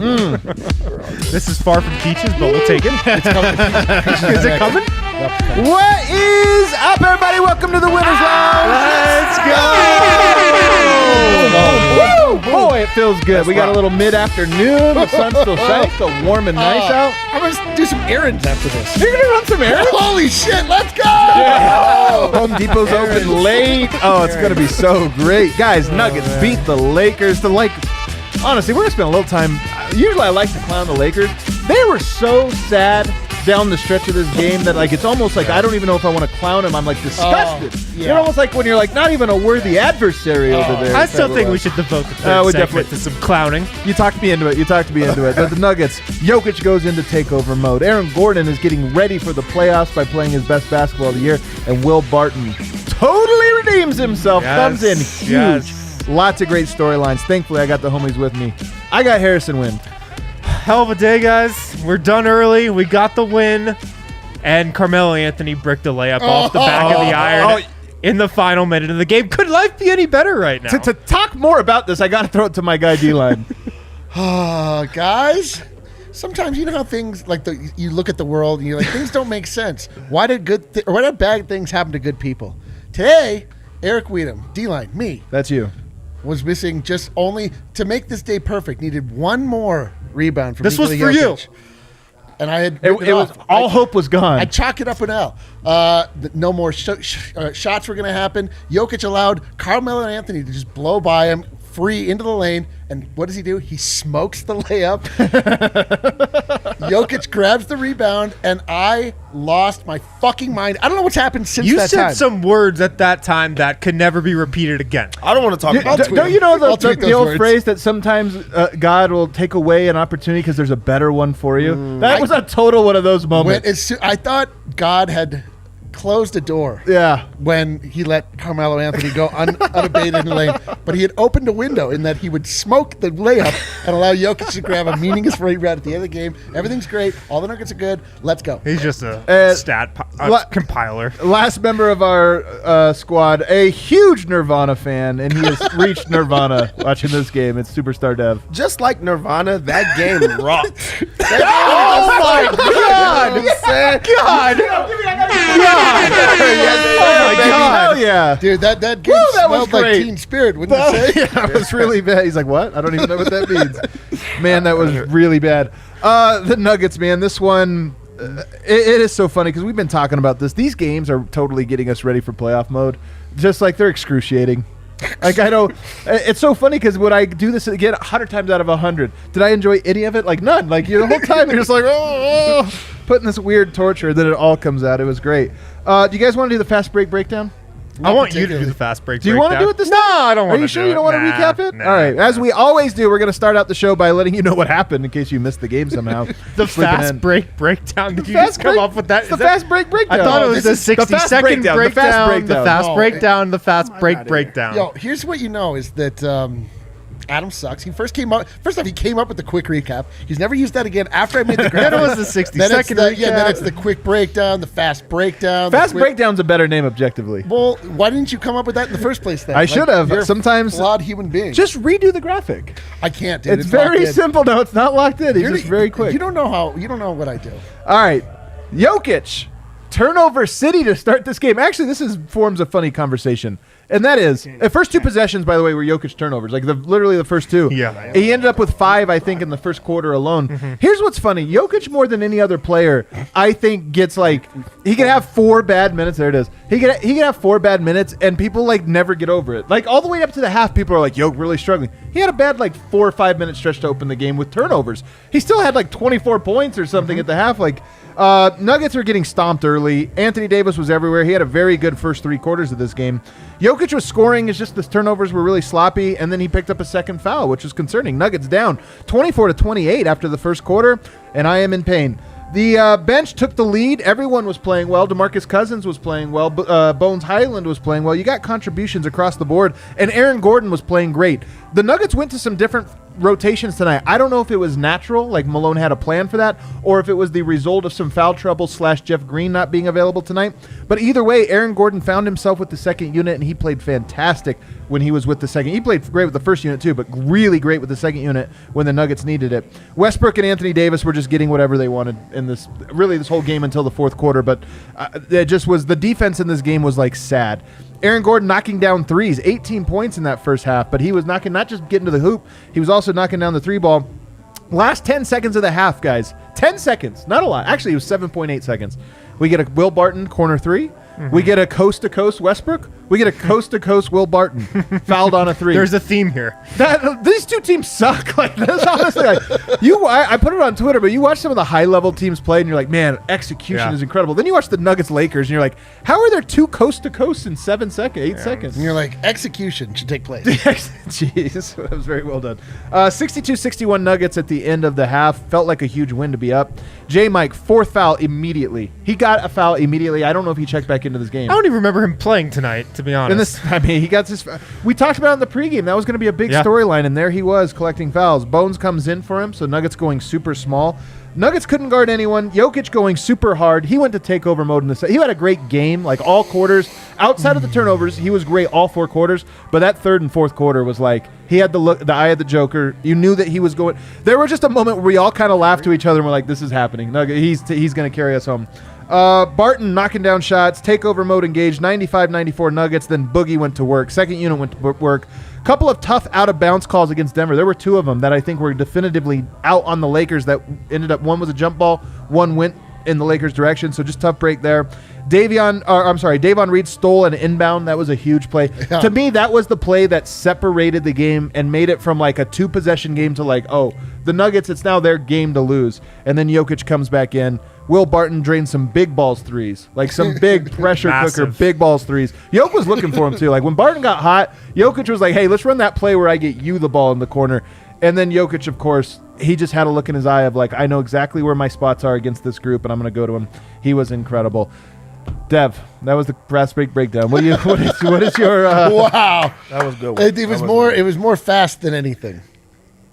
This is far from peaches, but we'll take it. It's coming. Is it coming? Yep. What is up, everybody? Welcome to the Winners Lounge. Let's Woo! Boy, it feels good. We got a little mid-afternoon. The sun's still shining. Still warm and nice out. I'm going to do some errands after this. You're going to run some errands? Holy shit, let's go! Yeah. Home Depot's open late. Oh, it's going to be so great. Guys, Nuggets beat the Lakers. Honestly, we're going to spend a little time. Usually I like to clown the Lakers. They were so sad down the stretch of this game that it's almost like I don't even know if I want to clown them. I'm disgusted. You're almost like when you're not even a worthy adversary over there. I still think we should devote the third segment to some clowning. You talked me into it. But the Nuggets, Jokic goes into takeover mode. Aaron Gordon is getting ready for the playoffs by playing his best basketball of the year. And Will Barton totally redeems himself. Comes in huge. Yes. Lots of great storylines. Thankfully, I got the homies with me. I got Harrison Wind. Hell of a day, guys. We're done early. We got the win. And Carmelo Anthony bricked a layup off the back of the iron in the final minute of the game. Could life be any better right now? To talk more about this, I got to throw it to my guy, D-Line. Guys, sometimes you know how things, you look at the world and you're like, things don't make sense. Why did bad things happen to good people? Today, Eric Weedham, D-Line, me. That's you. Was missing just only to make this day perfect. Needed one more rebound from This was Nikola for Jokic. you. And I had It was all hope was gone. I chalk it up an L. No more shots were going to happen. Jokic allowed Carmelo Anthony to just blow by him free into the lane. And what does he do? He smokes the layup. Jokic grabs the rebound, and I lost my fucking mind. I don't know what's happened since You that said time. some words at that time that could never be repeated again. I don't want to talk about Don't you know I'll tweet the those old words. phrase that sometimes God will take away an opportunity because there's a better one for you? That was a total one of those moments. I thought God had closed a door. Yeah. When he let Carmelo Anthony go unabated in the lane. But he had opened a window in that he would smoke the layup and allow Jokic to grab a meaningless rebound at the end of the game. Everything's great. All the Nuggets are good. Let's go. He's just a compiler. Last member of our squad, a huge Nirvana fan, and he has reached Nirvana watching this game. It's Superstar Dev. Just like Nirvana, that game rocked. Oh my God! God! Oh my God! Hell yeah. Dude, that game that was smelled like great. Teen Spirit, wouldn't you say? Yeah, it was really bad. He's like, what? I don't even know what that means. Man, that was really bad. The Nuggets, man, this one, it is so funny because we've been talking about this. These games are totally getting us ready for playoff mode. Just they're excruciating. I know it's so funny because would I do this again 100 times out of 100? Did I enjoy any of it? None. The whole time you're just putting this weird torture. Then it all comes out. It was great. Do you guys want to do the fast break breakdown? I want you to do the fast break. Do you want to do it this time? No, I don't want to. Are you sure you don't want to recap it? All right. As we always do, we're going to start out the show by letting you know what happened in case you missed the game somehow. The fast break breakdown. Did you just come up with that? The fast break breakdown. I thought it was the 60-second breakdown. The fast breakdown. The fast break breakdown. Yo, here's what you know is that Adam sucks. He first off, he came up with the quick recap. He's never used that again after I made the graphic. Then it was the 60-second recap. Yeah, then it's the quick breakdown, the fast breakdown. Fast breakdown's a better name objectively. Well, why didn't you come up with that in the first place then? I should have. You're Sometimes a flawed human being. Just redo the graphic. I can't, dude. It's very simple. No, it's not locked in. It's just very quick. You don't know what I do. All right. Jokic. Turnover city to start this game. Actually, this forms a funny conversation. And that is, the first two possessions, by the way, were Jokic turnovers. Literally the first two. Yeah. He ended up with 5, I think, in the first quarter alone. Here's what's funny. Jokic, more than any other player, I think gets he can have 4 bad minutes. There it is. He can have 4 bad minutes, and people never get over it. All the way up to the half, people are like, Jokic really struggling. He had a bad 4 or 5 minute stretch to open the game with turnovers. He still had 24 points or something at the half. Nuggets are getting stomped early. Anthony Davis was everywhere. He had a very good first 3 quarters of this game. Jokic was scoring. It's just the turnovers were really sloppy, and then he picked up a second foul, which was concerning. Nuggets down 24-28 after the first quarter, and I am in pain. The bench took the lead. Everyone was playing well. DeMarcus Cousins was playing well. Bones Highland was playing well. You got contributions across the board, and Aaron Gordon was playing great. The Nuggets went to some different rotations tonight. I don't know if it was natural, like Malone had a plan for that, or if it was the result of some foul trouble / Jeff Green not being available tonight. But either way, Aaron Gordon found himself with the second unit, and he played fantastic when he was with the second. He played great with the first unit too, but really great with the second unit when the Nuggets needed it. Westbrook and Anthony Davis were just getting whatever they wanted in this whole game until the fourth quarter. But it just was, the defense in this game was like sad. Aaron Gordon knocking down threes, 18 points in that first half, but he was knocking, not just getting to the hoop, he was also knocking down the three ball. Last 10 seconds of the half, guys. 10 seconds, not a lot. Actually, it was 7.8 seconds. We get a Will Barton corner three. We get a coast-to-coast Westbrook. We get a coast-to-coast Will Barton fouled on a three. There's a theme here. These two teams suck. Like, that's honestly, like, I put it on Twitter, but you watch some of the high-level teams play, and you're like, man, execution is incredible. Then you watch the Nuggets-Lakers, and you're like, how are there two coast-to-coasts in 8 seconds? And you're like, execution should take place. Jeez, that was very well done. 62-61 Nuggets at the end of the half. Felt like a huge win to be up. J-Mike, fourth foul immediately. He got a foul immediately. I don't know if he checked back into this game. I don't even remember him playing tonight, to be honest. He got this. We talked about it in the pregame. That was going to be a big storyline, and there he was collecting fouls. Bones comes in for him, so Nuggets going super small. Nuggets couldn't guard anyone. Jokic going super hard. He went to takeover mode in the set. He had a great game, like all quarters. Outside of the turnovers, he was great all four quarters. But that third and fourth quarter was like, he had the eye of the Joker. You knew that he was going. There was just a moment where we all kind of laughed to each other and we're like, this is happening. He's going to carry us home. Barton knocking down shots, takeover mode engaged, 95-94 Nuggets, then Boogie went to work. Second unit went to work. Couple of tough out-of-bounds calls against Denver. There were two of them that I think were definitively out on the Lakers that ended up, one was a jump ball, one went in the Lakers' direction, so just tough break there. Davon Reed stole an inbound. That was a huge play. Yeah. To me, that was the play that separated the game and made it from like a two-possession game to like, oh, the Nuggets, it's now their game to lose. And then Jokic comes back in. Will Barton drained some big balls threes, like some big pressure cooker, big balls threes. Jokic was looking for him too. Like when Barton got hot, Jokic was like, hey, let's run that play where I get you the ball in the corner. And then Jokic, of course, he just had a look in his eye of like, I know exactly where my spots are against this group, and I'm going to go to him. He was incredible. Dev, that was the fast break breakdown. What is your? Wow, that was good. It was more fast than anything.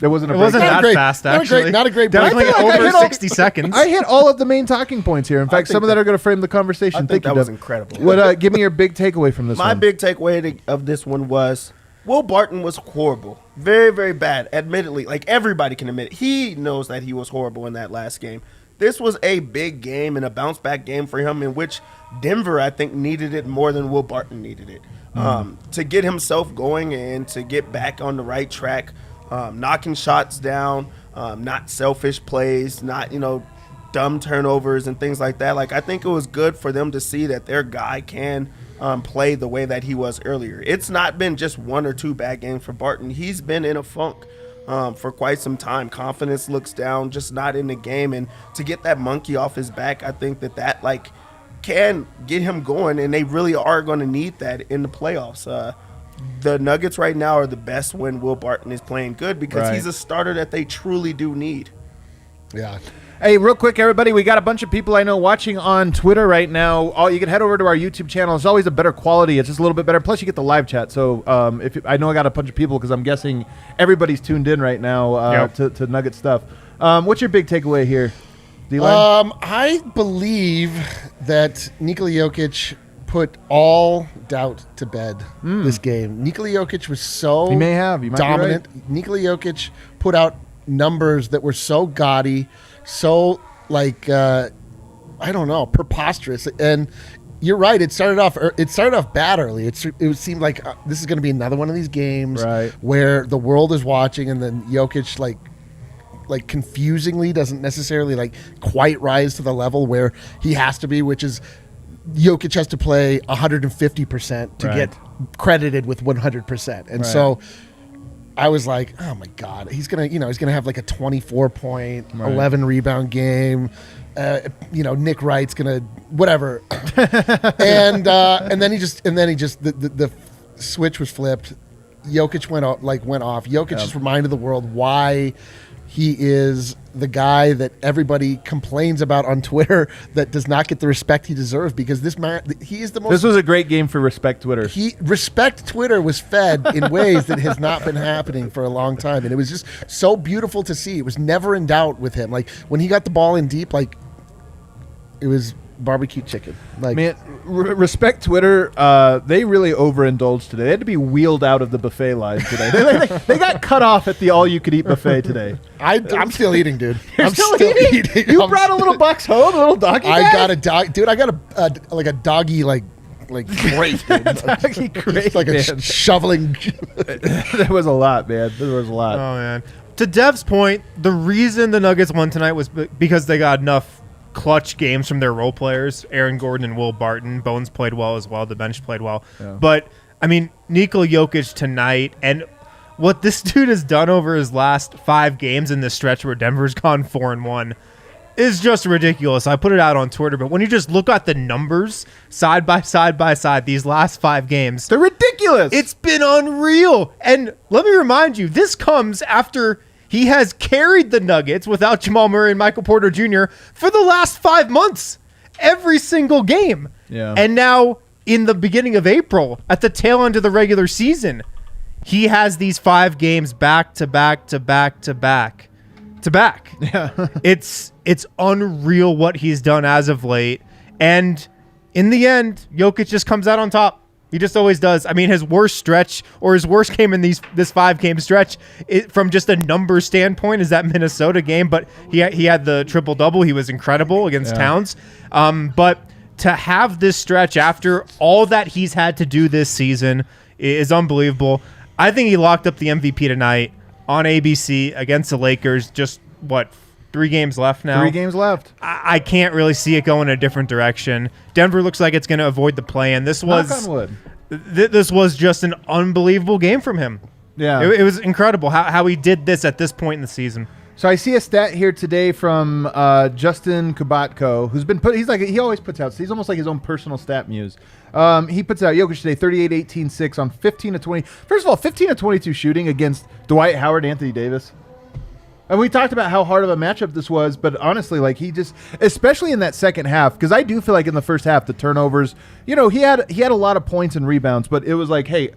It wasn't that fast, actually. Not a great Definitely break. over 60 seconds. I hit all of the main talking points here. In fact, some of that are going to frame the conversation. I think that was incredible. Give me your big takeaway from this one. My big takeaway of this one was Will Barton was horrible. Very, very bad, admittedly. Like, everybody can admit it. He knows that he was horrible in that last game. This was a big game and a bounce-back game for him in which Denver, I think, needed it more than Will Barton needed it. To get himself going and to get back on the right track, knocking shots down, not selfish plays, not, dumb turnovers and things like that. Like, I think it was good for them to see that their guy can play the way that he was earlier. It's not been just one or two bad games for Barton. He's been in a funk for quite some time. Confidence looks down, just not in the game. And to get that monkey off his back, I think that can get him going, and they really are going to need that in the playoffs. The Nuggets right now are the best when Will Barton is playing good because he's a starter that they truly do need. Yeah. Hey, real quick, everybody, we got a bunch of people I know watching on Twitter right now. You can head over to our YouTube channel. It's always a better quality. It's just a little bit better. Plus, you get the live chat. So I know I got a bunch of people because I'm guessing everybody's tuned in right now to Nugget stuff. What's your big takeaway here, D-Line? I believe that Nikola Jokic put all doubt to bed this game. Nikola Jokic was so dominant. Right. Nikola Jokic put out numbers that were so gaudy, so preposterous. And you're right. It started off bad early. It seemed like this is going to be another one of these games where the world is watching, and then Jokic like confusingly doesn't necessarily quite rise to the level where he has to be, which is Jokic has to play 150% to get credited with 100%. And so I was like, oh my God, he's gonna have like a 24-point, 11 rebound game. Nick Wright's gonna whatever, and then he just the switch was flipped. Jokic went off. Jokic just reminded the world why He is the guy that everybody complains about on Twitter that does not get the respect he deserves because this man, he is the most. This was a great game for Respect Twitter. Respect Twitter was fed in ways that has not been happening for a long time, and it was just so beautiful to see. It was never in doubt with him. Like when he got the ball in deep, like it was barbecue chicken. Like, man, Respect Twitter. They really overindulged today. They had to be wheeled out of the buffet line today. They got cut off at the all-you-could-eat buffet today. I'm still eating, dude. You're I'm still eating? You brought a little box home, a little doggy bag? I got a dog, dude. I got a doggy like crate, dude. Doggy crate, Just like a shoveling. There was a lot, man. There was a lot. Oh man. To Dev's point, the reason the Nuggets won tonight was because they got enough clutch games from their role players, Aaron Gordon and Will Barton. Bones played well as well. The bench played well. Yeah. But, I mean, Nikola Jokic tonight and what this dude has done over his last 5 games in this stretch where Denver's gone 4-1 is just ridiculous. I put it out on Twitter, but when you just look at the numbers side by side these last 5 games, they're ridiculous. It's been unreal. And let me remind you, this comes after he has carried the Nuggets without Jamal Murray and Michael Porter Jr. for the last 5 months, every single game. Yeah. And now in the beginning of April, at the tail end of the regular season, he has these 5 games back to back to back to back to back. Yeah. It's unreal what he's done as of late. And in the end, Jokic just comes out on top. He just always does. I mean, his worst stretch or his worst game in this 5-game stretch, from just a number standpoint, is that Minnesota game. But he had the triple-double. He was incredible against Towns. But to have this stretch after all that he's had to do this season is unbelievable. I think he locked up the MVP tonight on ABC against the Lakers. Just, 3 games left now? 3 games left. I can't really see it going a different direction. Denver looks like it's going to avoid the play-in. This was Knock on wood. This was just an unbelievable game from him. Yeah. It was incredible how he did this at this point in the season. So I see a stat here today from Justin Kubatko, who's been he always puts out, he's almost like his own personal stat muse. He puts out Jokic today, 38, 18, 6 on 15 to 20. First of all, 15 to 22 shooting against Dwight Howard, Anthony Davis. And we talked about how hard of a matchup this was, but honestly, like he just, especially in that second half, because I do feel like in the first half, the turnovers, he had a lot of points and rebounds, but it was like, hey,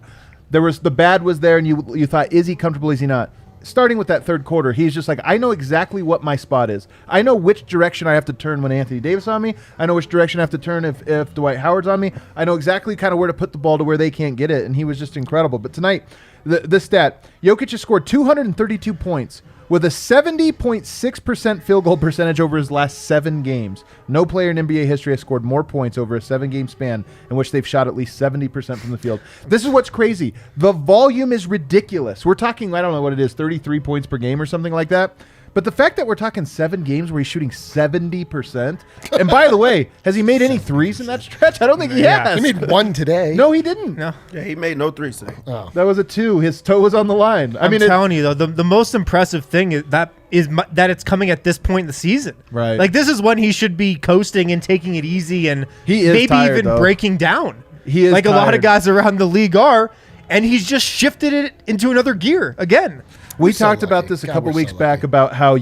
the bad was there, and you thought, is he comfortable? Is he not? Starting with that third quarter, he's just like, I know exactly what my spot is. I know which direction I have to turn when Anthony Davis on me. I know which direction I have to turn if Dwight Howard's on me. I know exactly kind of where to put the ball to where they can't get it, and he was just incredible. But tonight, the stat, Jokic has scored 232 points with a 70.6% field goal percentage over his last 7 games. No player in NBA history has scored more points over a 7-game span in which they've shot at least 70% from the field. This is what's crazy. The volume is ridiculous. We're talking, I don't know what it is, 33 points per game or something like that. But the fact that we're talking 7 games where he's shooting 70%, and by the way, has he made any threes in that stretch? I don't think he has. He made 1 today. No, he didn't. No. Yeah, he made no 3s today. Oh. That was a 2. His toe was on the line. I'm telling you, though, the most impressive thing is that it's coming at this point in the season. Right. Like, this is when he should be coasting and taking it easy and he is maybe tired, even though. breaking down. He is like tired. a lot of guys around the league are, and he's just shifted it into another gear again. We so talked about lucky. this a God, couple we're so weeks lucky. back about how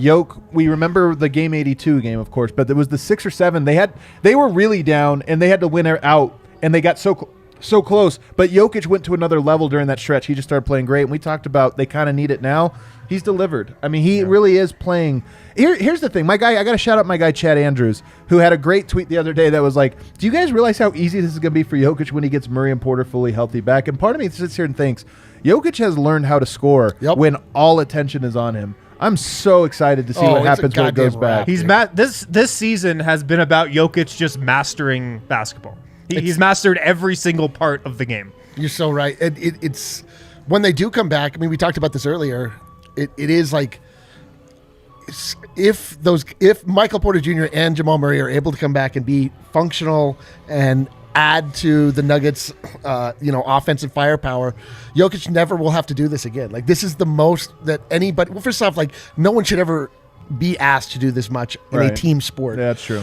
we remember the game 82 game, of course, but there was the 6 or 7. They were really down and they had to win out, and they got so close. But Jokic went to another level during that stretch. He just started playing great, and we talked about they kind of need it now. He's delivered. I mean, he really is playing. Here's the thing. I got to shout out my guy Chad Andrews, who had a great tweet the other day that was like, do you guys realize how easy this is going to be for Jokic when he gets Murray and Porter fully healthy back? And part of me sits here and thinks, Jokic has learned how to score when all attention is on him. I'm so excited to see what happens when it goes back. He's this season has been about Jokic just mastering basketball. He's mastered every single part of the game. You're so right. It's when they do come back. I mean, we talked about this earlier. It is like if Michael Porter Jr. and Jamal Murray are able to come back and be functional and add to the Nuggets, offensive firepower, Jokic never will have to do this again. Like, this is the most that anybody. Well, first off, like, no one should ever be asked to do this much in a team sport. Yeah, that's true.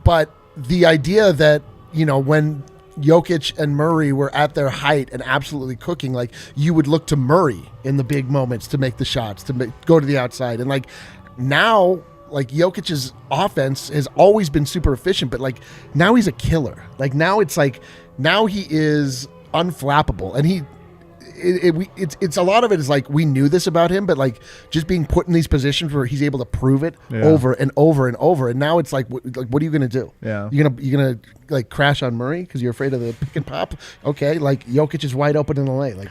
But the idea that when Jokic and Murray were at their height and absolutely cooking, like you would look to Murray in the big moments to make the shots, to go to the outside. And like now, like Jokic's offense has always been super efficient, but like now he's a killer. Like now it's like now he is unflappable, and it's a lot of it is like we knew this about him, but like just being put in these positions where he's able to prove it over and over and over. And now it's like what are you gonna do? Yeah, you're gonna like crash on Murray because you're afraid of the pick and pop. Okay, like Jokic is wide open in the lane. Like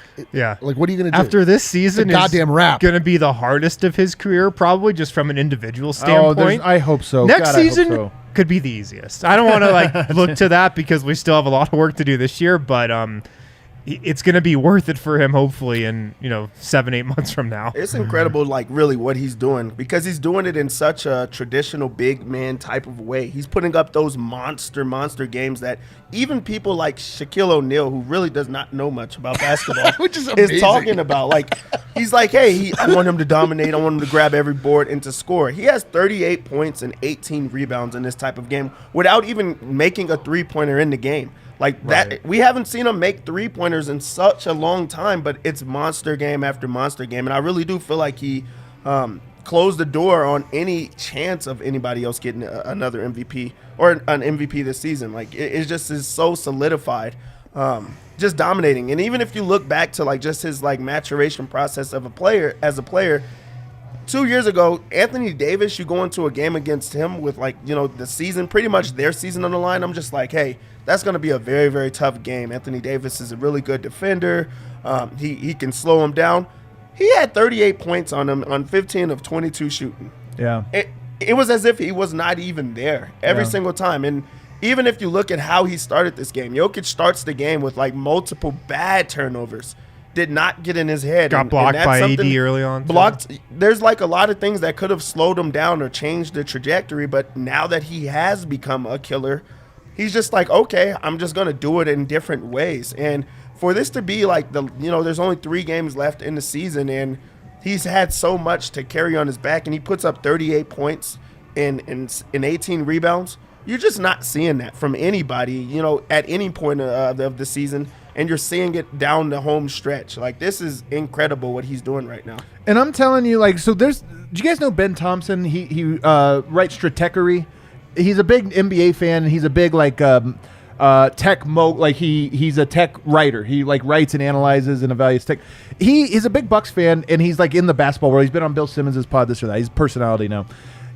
like what are you gonna do after this season? It's a goddamn wrap. Gonna be the hardest of his career, probably just from an individual standpoint. I hope so. Next God, season could be the easiest. I don't want to like look to that because we still have a lot of work to do this year, but it's going to be worth it for him, hopefully, in 7-8 months from now. It's incredible, like really what he's doing, because he's doing it in such a traditional big man type of way. He's putting up those monster games that even people like Shaquille O'Neal, who really does not know much about basketball, which is talking about. Like he's like, hey, I want him to dominate. I want him to grab every board and to score. He has 38 points and 18 rebounds in this type of game without even making a three-pointer in the game. Like that, we haven't seen him make three-pointers in such a long time, but it's monster game after monster game. And I really do feel like he closed the door on any chance of anybody else getting another MVP or an MVP this season. Like it just is so solidified, just dominating. And even if you look back to like just his like maturation process of as a player, 2 years ago, Anthony Davis, you go into a game against him with like, the season, pretty much their season on the line. I'm just like, hey, that's going to be a very, very tough game. Anthony Davis is a really good defender. He can slow him down. He had 38 points on him on 15 of 22 shooting. Yeah. It was as if he was not even there every single time. And even if you look at how he started this game, Jokic starts the game with like multiple bad turnovers. Did not get in his head. Got blocked by AD early on. Blocked. There's like a lot of things that could have slowed him down or changed the trajectory. But now that he has become a killer, he's just like, okay, I'm just going to do it in different ways. And for this to be like there's only 3 games left in the season, and he's had so much to carry on his back, and he puts up 38 points and 18 rebounds. You're just not seeing that from anybody, at any point of the season. And you're seeing it down the home stretch. Like, this is incredible what he's doing right now. And I'm telling you, like, so do you guys know Ben Thompson? He writes Stratechery. He's a big NBA fan, and he's a big, like, he's a tech writer. He, like, writes and analyzes and evaluates tech. He is a big Bucks fan, and he's, like, in the basketball world. He's been on Bill Simmons' pod, this or that. He's a personality now.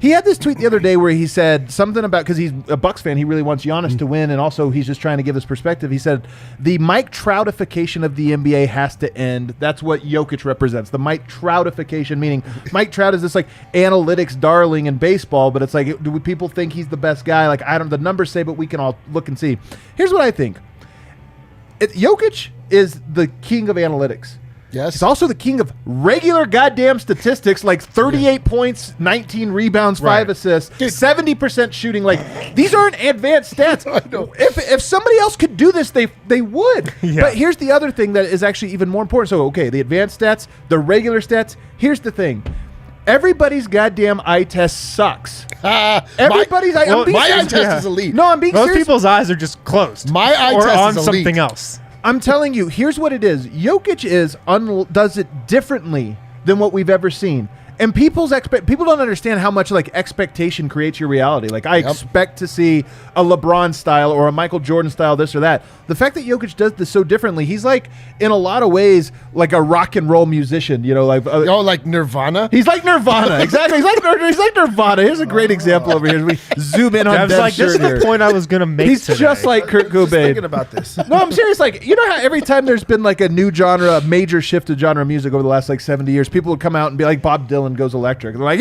He had this tweet the other day where he said something about, because he's a Bucks fan, he really wants Giannis to win, and also he's just trying to give his perspective. He said, the Mike Troutification of the NBA has to end. That's what Jokic represents. The Mike Troutification, meaning Mike Trout is this like analytics darling in baseball, but it's like, do people think he's the best guy? Like, the numbers say, but we can all look and see. Here's what I think. Jokic is the king of analytics. Yes. He's also the king of regular goddamn statistics, like 38 points, 19 rebounds, 5 assists, 70% shooting. Like, these aren't advanced stats. I know. If somebody else could do this, they would. Yeah. But here's the other thing that is actually even more important. So, okay, the advanced stats, the regular stats. Here's the thing. Everybody's goddamn eye test sucks. Everybody's eye test is elite. No, I'm being serious. Most people's eyes are just closed. My eye or test on is elite. something else. I'm telling you, here's what it is. Jokic does it differently than what we've ever seen. And people don't understand how much like expectation creates your reality. Like I expect to see a LeBron style or a Michael Jordan style, this or that. The fact that Jokic does this so differently, he's like in a lot of ways like a rock and roll musician. Like Nirvana. He's like Nirvana, exactly. He's like Nirvana. Here's a great example over here. As we zoom in on Dev's like, this is the point I was gonna make. He's today. just like Kurt Cobain. Thinking about this. No, I'm serious. Like, you know how every time there's been like a new genre, a major shift of genre of music over the last like 70 years, people would come out and be like, Bob Dylan goes electric. They're like,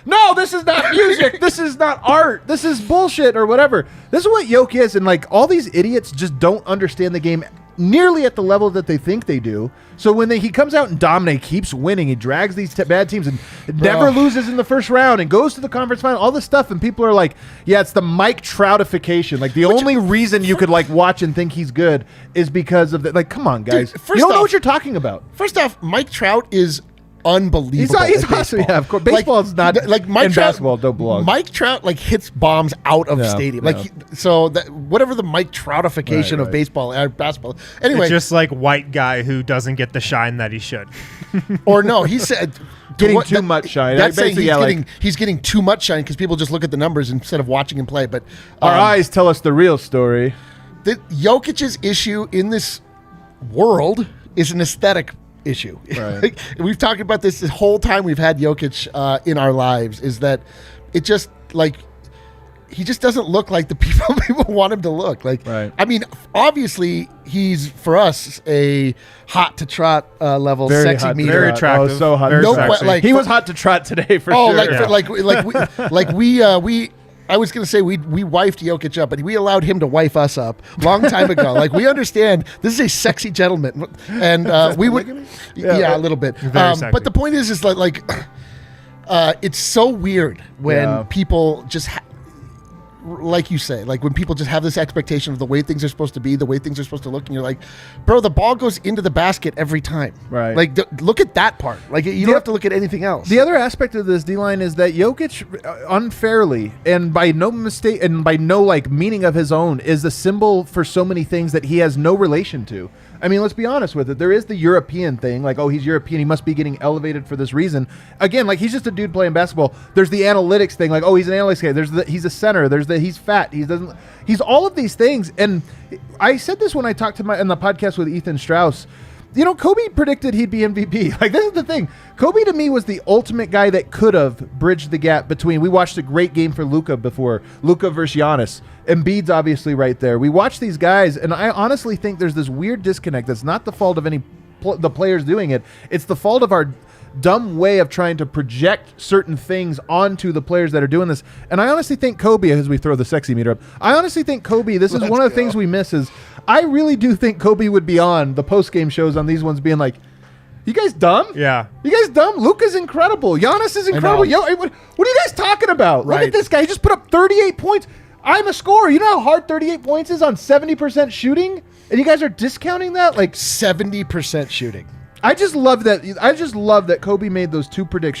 no, this is not music. This is not art. This is bullshit or whatever. This is what Jokic is. And like all these idiots just don't understand the game nearly at the level that they think they do. So when he comes out and dominates, keeps winning, he drags these bad teams and never loses in the first round and goes to the conference final, all this stuff, and people are like, yeah, it's the Mike Troutification. Like the only reason you could like watch and think he's good is because of the, like, come on, guys. Dude, you don't know what you're talking about. First off, Mike Trout is unbelievable. He's at awesome. baseball. Yeah, of course. Baseball's not like Mike in Trout, basketball. Don't belong. Mike Trout hits bombs out of Yeah, stadium. yeah. Whatever the Mike Troutification Right, of right. basketball. Anyway, It's just like white guy who doesn't get the shine that he should. or no, he said Getting too much shine. That's saying Basically, he's getting too much shine because people just look at the numbers instead of watching him play. But our eyes tell us the real story. Jokic's issue in this world is an aesthetic issue. Right. We've talked about this whole time we've had Jokic in our lives, is that it just he just doesn't look like the people want him to look like. Right. I mean, obviously he's for us a hot to trot level Very sexy hot, meter. very attractive. Oh, so hot. Very No, sexy. like He was hot to trot today for Oh, sure. we I was going to say we wifed Jokic up, but we allowed him to wife us up long time ago. Like, we understand this is a sexy gentleman, and we would, yeah, a little bit. Sexy. But the point is it's so weird when people just. Like you say, like when people just have this expectation of the way things are supposed to be, the way things are supposed to look, and you're like, bro, the ball goes into the basket every time. Right. Like, look at that part. Like, you don't have to look at anything else. The other aspect of this D-line is that Jokic unfairly and by no mistake and by no meaning of his own is a symbol for so many things that he has no relation to. I mean, let's be honest with it. There is the European thing, like, oh, he's European, he must be getting elevated for this reason. Again, like, he's just a dude playing basketball. There's the analytics thing, like, oh, he's an analytics guy. He's a center. He's fat. He's all of these things. And I said this when I talked in the podcast with Ethan Strauss. You know, Kobe predicted he'd be MVP. Like, this is the thing. Kobe, to me, was the ultimate guy that could have bridged the gap between. We watched a great game for Luka before. Luka versus Giannis. Embiid's obviously right there. We watch these guys, and I honestly think there's this weird disconnect that's not the fault of the players doing it. It's the fault of our dumb way of trying to project certain things onto the players that are doing this. And I honestly think Kobe, as we throw the sexy meter up, I honestly think Kobe, this is one of the things we miss is I really do think Kobe would be on the post-game shows on these ones being like, you guys dumb? Yeah. You guys dumb? Luka's incredible. Giannis is incredible. Yo, what are you guys talking about? Right. Look at this guy. He just put up 38 points. I'm a scorer. You know how hard 38 points is on 70% shooting? And you guys are discounting that? Like 70% shooting. I just love that Kobe made those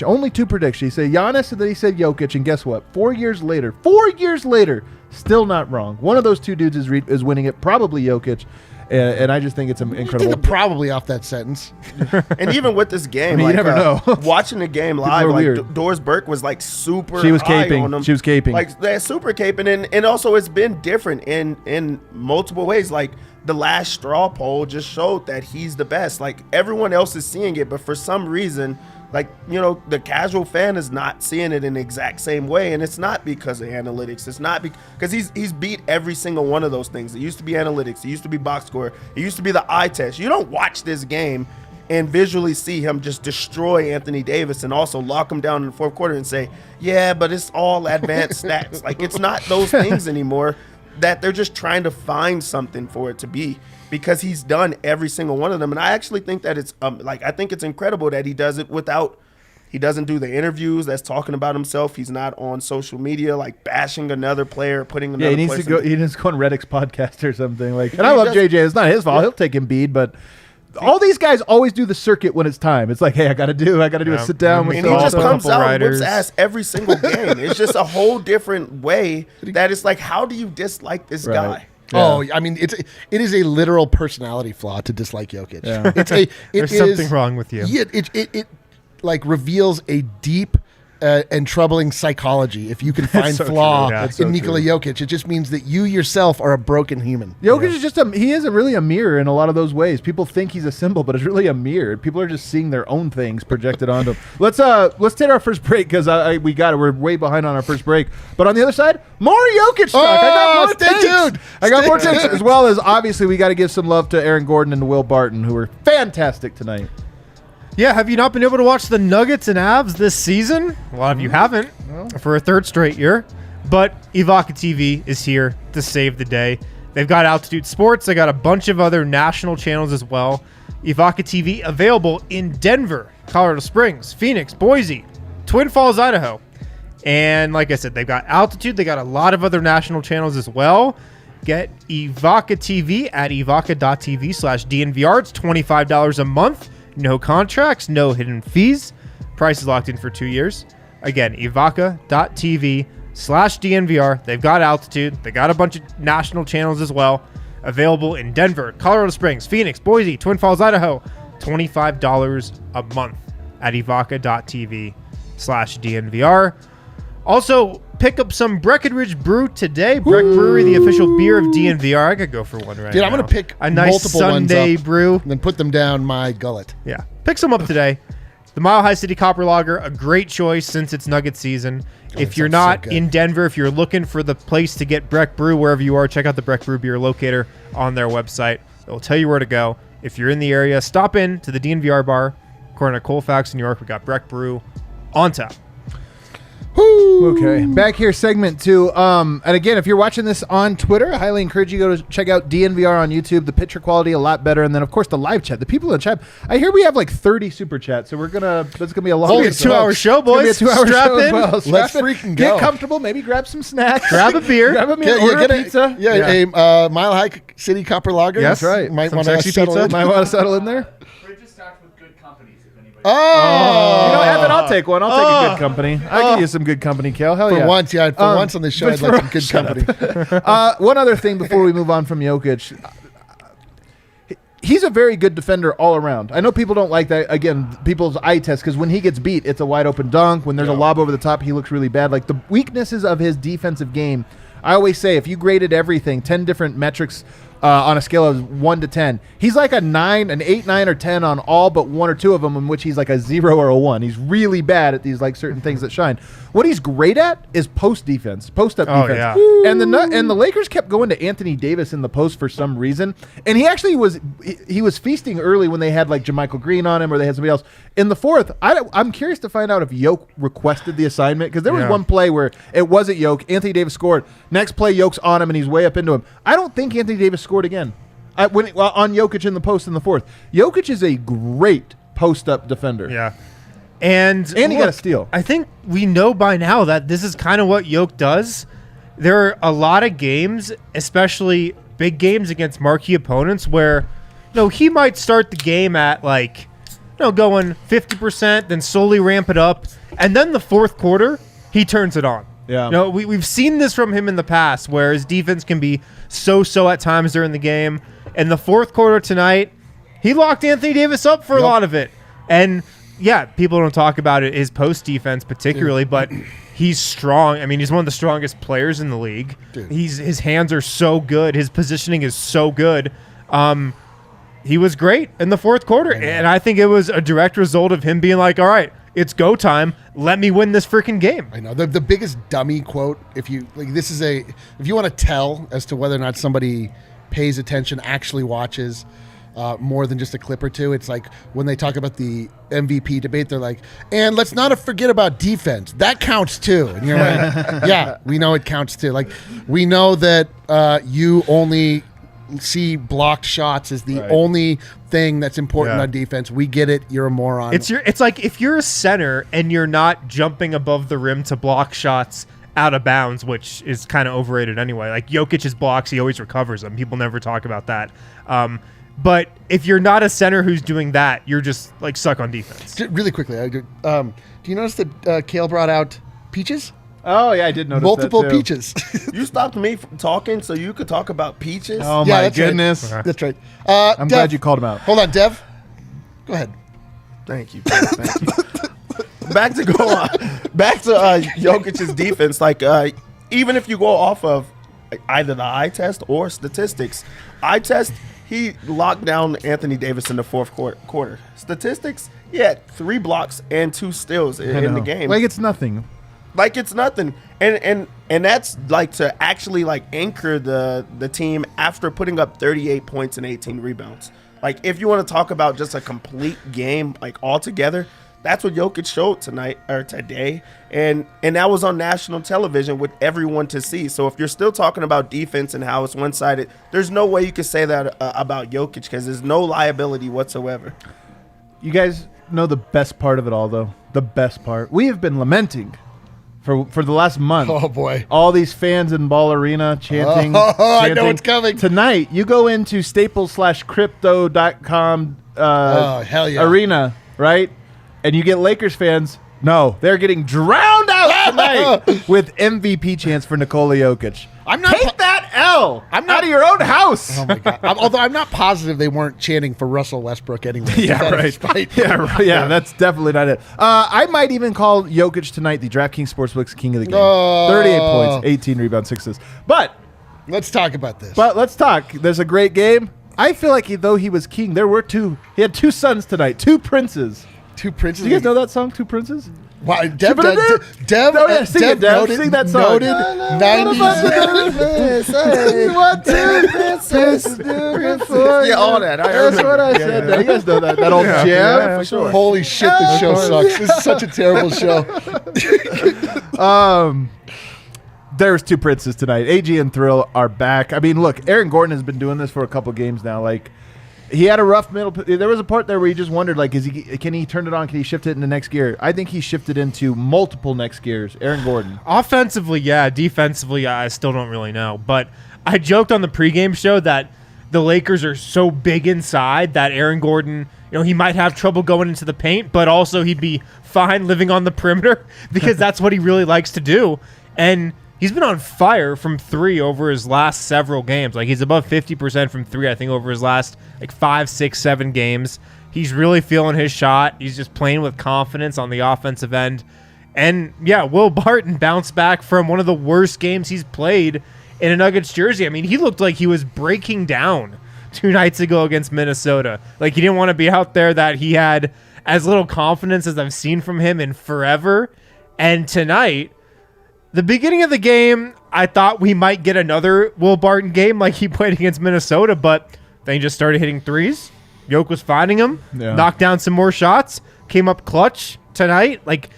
only two predictions. He said Giannis and then he said Jokic, and guess what? 4 years later, still not wrong. One of those two dudes is winning it, probably Jokic, and I just think it's incredible. Probably off that sentence. And even with this game, I mean, you never know. Watching the game live, Doris Burke was super. She was high caping. on him. She was caping. Like, they're super caping, and also it's been different in multiple ways. Like, the last straw poll just showed that he's the best. Like, everyone else is seeing it, but for some reason, the casual fan is not seeing it in the exact same way, and it's not because of analytics. It's not because he's beat every single one of those things. It used to be analytics. It used to be box score. It used to be the eye test. You don't watch this game and visually see him just destroy Anthony Davis and also lock him down in the fourth quarter and say, yeah, but it's all advanced stats. Like, it's not those things anymore, that they're just trying to find something for it to be, because he's done every single one of them. And I actually think that it's I think it's incredible that he does it he doesn't do the interviews that's talking about himself. He's not on social media bashing another player, putting another he needs Oh, to go. He needs to go on Reddick's podcast or something. And I love JJ. It's not his fault. He'll take Embiid, but all these guys always do the circuit when it's time. It's like, hey, I got to do a sit down with and he just comes out and whips ass every single game. It's just a whole different way that it's like, how do you dislike this guy? Yeah. Oh, I mean, it is a literal personality flaw to dislike Jokic. Yeah. There's something wrong with you. Yeah, it reveals a deep and troubling psychology. If you can find flaw in Nikola Jokic, it just means that you yourself are a broken human. Jokic is just he is really a mirror in a lot of those ways. People think he's a symbol, but it's really a mirror. People are just seeing their own things projected onto him. Let's take our first break because we got it. We're way behind on our first break. But on the other side, more Jokic talk. I got more takes, as well as obviously we got to give some love to Aaron Gordon and Will Barton, who were fantastic tonight. Yeah, have you not been able to watch the Nuggets and Avs this season? A lot of you haven't for a third straight year. But Evoca TV is here to save the day. They've got Altitude Sports. They got a bunch of other national channels as well. Evoca TV available in Denver, Colorado Springs, Phoenix, Boise, Twin Falls, Idaho. And like I said, they've got Altitude. They got a lot of other national channels as well. Get Evoca TV at evoca.tv/DNVR. It's $25 a month. No contracts, no hidden fees. Price is locked in for 2 years. Again, evoca.tv/DNVR. They've got altitude. They got a bunch of national channels as well. Available in Denver, Colorado Springs, Phoenix, Boise, Twin Falls, Idaho. $25 a month at evoca.tv/DNVR. Also, pick up some Breckenridge Brew today. Breck Brewery, the official beer of DNVR. I could go for one right now. Dude, I'm going to pick a nice multiple Sunday ones up brew. and then put them down my gullet. Yeah, pick some up today. The Mile High City Copper Lager, a great choice since it's Nugget season. If you're not in Denver, if you're looking for the place to get Breck Brew wherever you are, check out the Breck Brew beer locator on their website. It'll tell you where to go. If you're in the area, stop in to the DNVR bar, corner of Colfax, New York. We got Breck Brew on tap. Okay, back here, segment 2. And again, if you're watching this on Twitter, I highly encourage you to go to check out DNVR on YouTube. The picture quality a lot better, and then of course the live chat. The people in the chat. I hear we have like 30 super chats, so that's gonna be a long. It's a 2-hour show, boys. It's gonna be a 2-hour Strap show as in. well. Let's Strap in. freaking go. Get comfortable. Maybe grab some snacks. Grab a beer. Grab a meal. Order a pizza. A Mile High City Copper Lager. Yes. That's right. Might Some want to sexy settle pizza. in. Might want to settle in there. Fridge is stocked with good companies, if anybody. Oh! You know, Evan, I'll take one. I'll take a good company. I'll give you some good company, Kale. Hell For yeah. once, once on this show, I'd like some good company. One other thing before we move on from Jokic. He's a very good defender all around. I know people don't like that. Again, people's eye test, because when he gets beat, it's a wide open dunk. When there's a lob over the top, he looks really bad. Like the weaknesses of his defensive game, I always say if you graded everything, 10 different metrics on a scale of 1 to 10, he's like a 9, an 8, 9, or 10 on all but 1 or 2 of them, in which he's like a 0 or a 1. He's really bad at these like certain things that shine. What he's great at is post defense, post up defense. Yeah. And the Lakers kept going to Anthony Davis in the post for some reason, and he actually was feasting early when they had like JaMychal Green on him or they had somebody else. In the fourth, I'm curious to find out if Jokic requested the assignment, because there was one play where it wasn't Jokic. Anthony Davis scored. Next play, Jokic's on him and he's way up into him. I don't think Anthony Davis scored again on Jokic in the post in the fourth. Jokic is a great post up defender. Yeah. And he got a steal. I think we know by now that this is kind of what Jokic does. There are a lot of games, especially big games against marquee opponents, where he might start the game at like going 50%, then slowly ramp it up, and then the fourth quarter he turns it on. Yeah. We've seen this from him in the past, where his defense can be so at times during the game. In the fourth quarter tonight, he locked Anthony Davis up for a lot of it. And yeah, people don't talk about it, his post defense particularly, but he's strong. I mean, he's one of the strongest players in the league. His hands are so good. His positioning is so good. He was great in the fourth quarter, and I think it was a direct result of him being like, all right, it's go time. Let me win this freaking game. I know. The biggest dummy quote, if you want to tell as to whether or not somebody pays attention, actually watches more than just a clip or two, it's like when they talk about the MVP debate, they're like, and let's not forget about defense. That counts too. And you're like, yeah, we know it counts too. Like, we know that you only see blocked shots as the only thing that's important on defense. We get it. You're a moron. It's like if you're a center and you're not jumping above the rim to block shots out of bounds, which is kind of overrated anyway. Like Jokic's blocks, he always recovers them. People never talk about that. But if you're not a center who's doing that, you're just like suck on defense. Really quickly, do you notice that Kale brought out peaches? Oh yeah, I did notice multiple that too. peaches. You stopped me from talking so you could talk about peaches? Oh Yeah, my that's right. goodness. That's right. I'm Dev, glad you called him out. Hold on, Dev. Go ahead. Thank you. Thank you. Back to Jokic's defense. Like, even if you go off of either the eye test or statistics, eye test, he locked down Anthony Davis in the fourth quarter. Statistics, he had 3 blocks and 2 steals in the game. Like it's nothing. Like it's nothing. And that's like to actually like anchor the team after putting up 38 points and 18 rebounds. Like if you want to talk about just a complete game like altogether, that's what Jokic showed today. And that was on national television with everyone to see. So if you're still talking about defense and how it's one-sided, there's no way you can say that about Jokic, because there's no liability whatsoever. You guys know the best part of it all, though. The best part. We have been lamenting for the last month. Oh, boy. All these fans in Ball Arena chanting. I know what's coming. Tonight, you go into staples/crypto.com hell yeah. arena, right? And you get Lakers fans. No, they're getting drowned out tonight with MVP chants for Nikola Jokic. Take that L out of your own house. Oh, my God. Although I'm not positive they weren't chanting for Russell Westbrook anyway. Yeah, right. Yeah, that's definitely not it. I might even call Jokic tonight the DraftKings Sportsbook's king of the game. 38 points, 18 rebounds, 6 assists. But let's talk about this. let's talk. There's a great game. I feel like though he was king, there were two. He had two sons tonight, two princes. Two princes. Do you guys know that song, Two Princes? Wow, Sing that song. Noted 90s. What two princes doing for Yeah, all that. That's what I said. You guys know that old jam? Yeah, for sure. Holy shit, this show sucks. This is such a terrible show. There's two princes tonight. AG and Thrill are back. I mean, look, Aaron Gordon has been doing this for a couple games now. Like, he had a rough middle. There was a part there where you just wondered, like, can he turn it on? Can he shift it into next gear? I think he shifted into multiple next gears. Aaron Gordon. Offensively, yeah. Defensively, I still don't really know. But I joked on the pregame show that the Lakers are so big inside that Aaron Gordon, he might have trouble going into the paint, but also he'd be fine living on the perimeter because that's what he really likes to do. And he's been on fire from three over his last several games. Like, he's above 50% from three, I think, over his last 5, 6, 7 games. He's really feeling his shot. He's just playing with confidence on the offensive end. And, yeah, Will Barton bounced back from one of the worst games he's played in a Nuggets jersey. I mean, he looked like he was breaking down 2 nights ago against Minnesota. Like, he didn't want to be out there, that he had as little confidence as I've seen from him in forever. And tonight, the beginning of the game, I thought we might get another Will Barton game like he played against Minnesota, but then he just started hitting threes. Jokic was finding him, knocked down some more shots, came up clutch tonight. Like,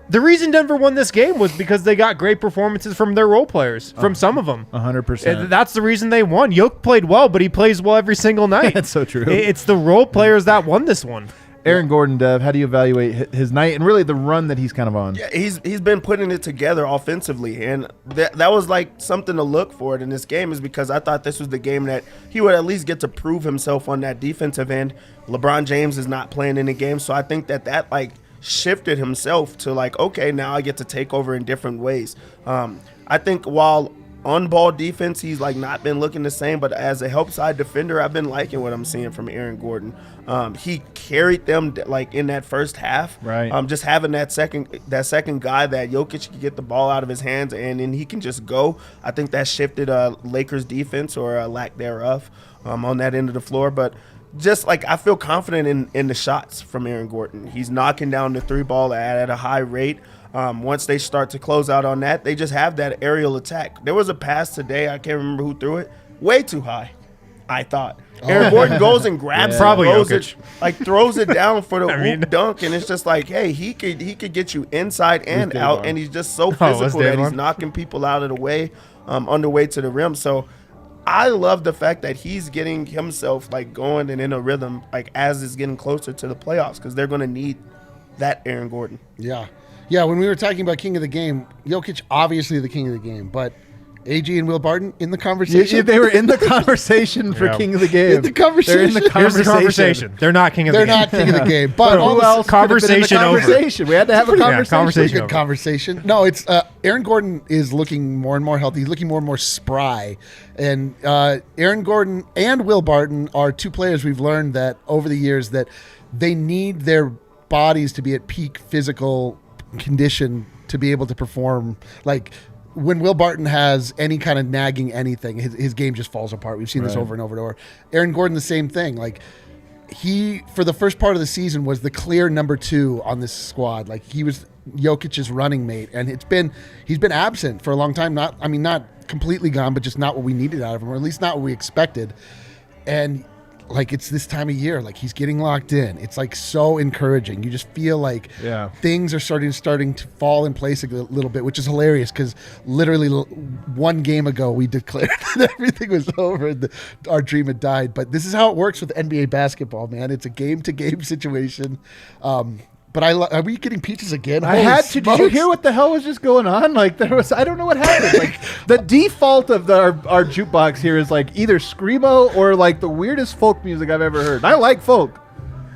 the reason Denver won this game was because they got great performances from their role players, from some of them. 100%. That's the reason they won. Jokic played well, but he plays well every single night. That's so true. It's the role players that won this one. Aaron Gordon, Dev, how do you evaluate his night and really the run that he's kind of on? Yeah, he's been putting it together offensively, and that was like something to look for in this game, is because I thought this was the game that he would at least get to prove himself on that defensive end. LeBron James is not playing in the game, so I think that like shifted himself to like, okay, now I get to take over in different ways. I think while on ball defense, he's like not been looking the same, but as a help side defender, I've been liking what I'm seeing from Aaron Gordon. He carried them like in that first half, right? Just having that second guy that Jokic can get the ball out of his hands and then he can just go. I think that shifted Lakers defense or lack thereof on that end of the floor, but just like I feel confident in the shots from Aaron Gordon. He's knocking down the 3 ball at a high rate. Once they start to close out on that, they just have that aerial attack. There was a pass today, I can't remember who threw it, way too high, I thought. Aaron Gordon goes and grabs it, probably throws Jokic. throws it down for the whoop dunk, and it's just like, hey, he could get you inside and out, and he's just so physical that he's knocking people out of the way on the way to the rim. So I love the fact that he's getting himself like going and in a rhythm like as it's getting closer to the playoffs, because they're going to need that Aaron Gordon. Yeah, when we were talking about king of the game, Jokic obviously the king of the game, but AG and Will Barton in the conversation. Yeah, they were in the conversation for king of the game. In the conversation. They're in the Here's the conversation. They're not king of the game. They're not king of the game. But who else? Conversation over. Conversation. We had to have a conversation. Pretty good conversation. No, it's Aaron Gordon is looking more and more healthy. He's looking more and more spry. And Aaron Gordon and Will Barton are 2 players we've learned that over the years that they need their bodies to be at peak physical condition to be able to perform. Like, when Will Barton has any kind of nagging anything, his game just falls apart. We've seen this over and over and over. Aaron Gordon, the same thing. Like, he, for the first part of the season, was the clear number 2 on this squad. Like, he was Jokic's running mate, and he's been absent for a long time. Not completely gone, but just not what we needed out of him, or at least not what we expected. And like, it's this time of year, like he's getting locked in. It's like so encouraging. You just feel like things are starting to fall in place a little bit, which is hilarious because literally 1 game ago we declared that everything was over and our dream had died. But this is how it works with NBA basketball, man. It's a game-to-game situation. But are we getting peaches again? I Holy had to. Did you smokes. hear what the hell was just going on? Like I don't know what happened. Like the default of our jukebox here is like either screamo or like the weirdest folk music I've ever heard. I like folk.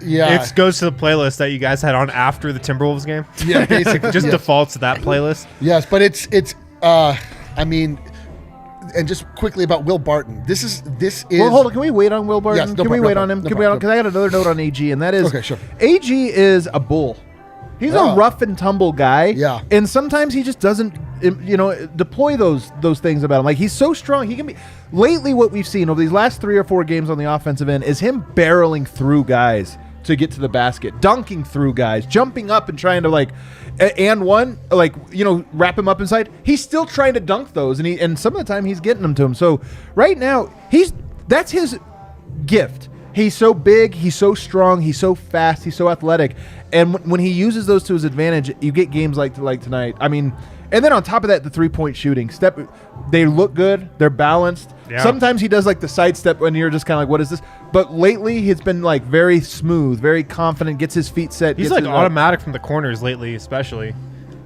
Yeah. It goes to the playlist that you guys had on after the Timberwolves game. Yeah, basically. Just yes. defaults to that playlist. Yes, but it's I mean, and just quickly about Will Barton. This is Well, hold on. Can we wait on Will Barton? Yes, no Can we problem, wait no on him? problem, Can no we? problem. Because I got another note on AG, and that is Okay, sure. AG is a bull. He's Oh. a rough and tumble guy. Yeah. And sometimes he just doesn't, deploy those things about him. Like he's so strong. He can be. Lately, what we've seen over these last 3 or 4 games on the offensive end is him barreling through guys to get to the basket, dunking through guys, jumping up and trying to wrap him up inside. He's still trying to dunk those, and some of the time he's getting them to him. So right now that's his gift. He's so big, he's so strong, he's so fast, he's so athletic, and when he uses those to his advantage, you get games like tonight. I mean, and then on top of that, the 3-point shooting they look good, they're balanced. Yeah. Sometimes he does like the sidestep when you're just kind of like, what is this? But lately he's been like very smooth, very confident, gets his feet set. He's like automatic from the corners lately, especially.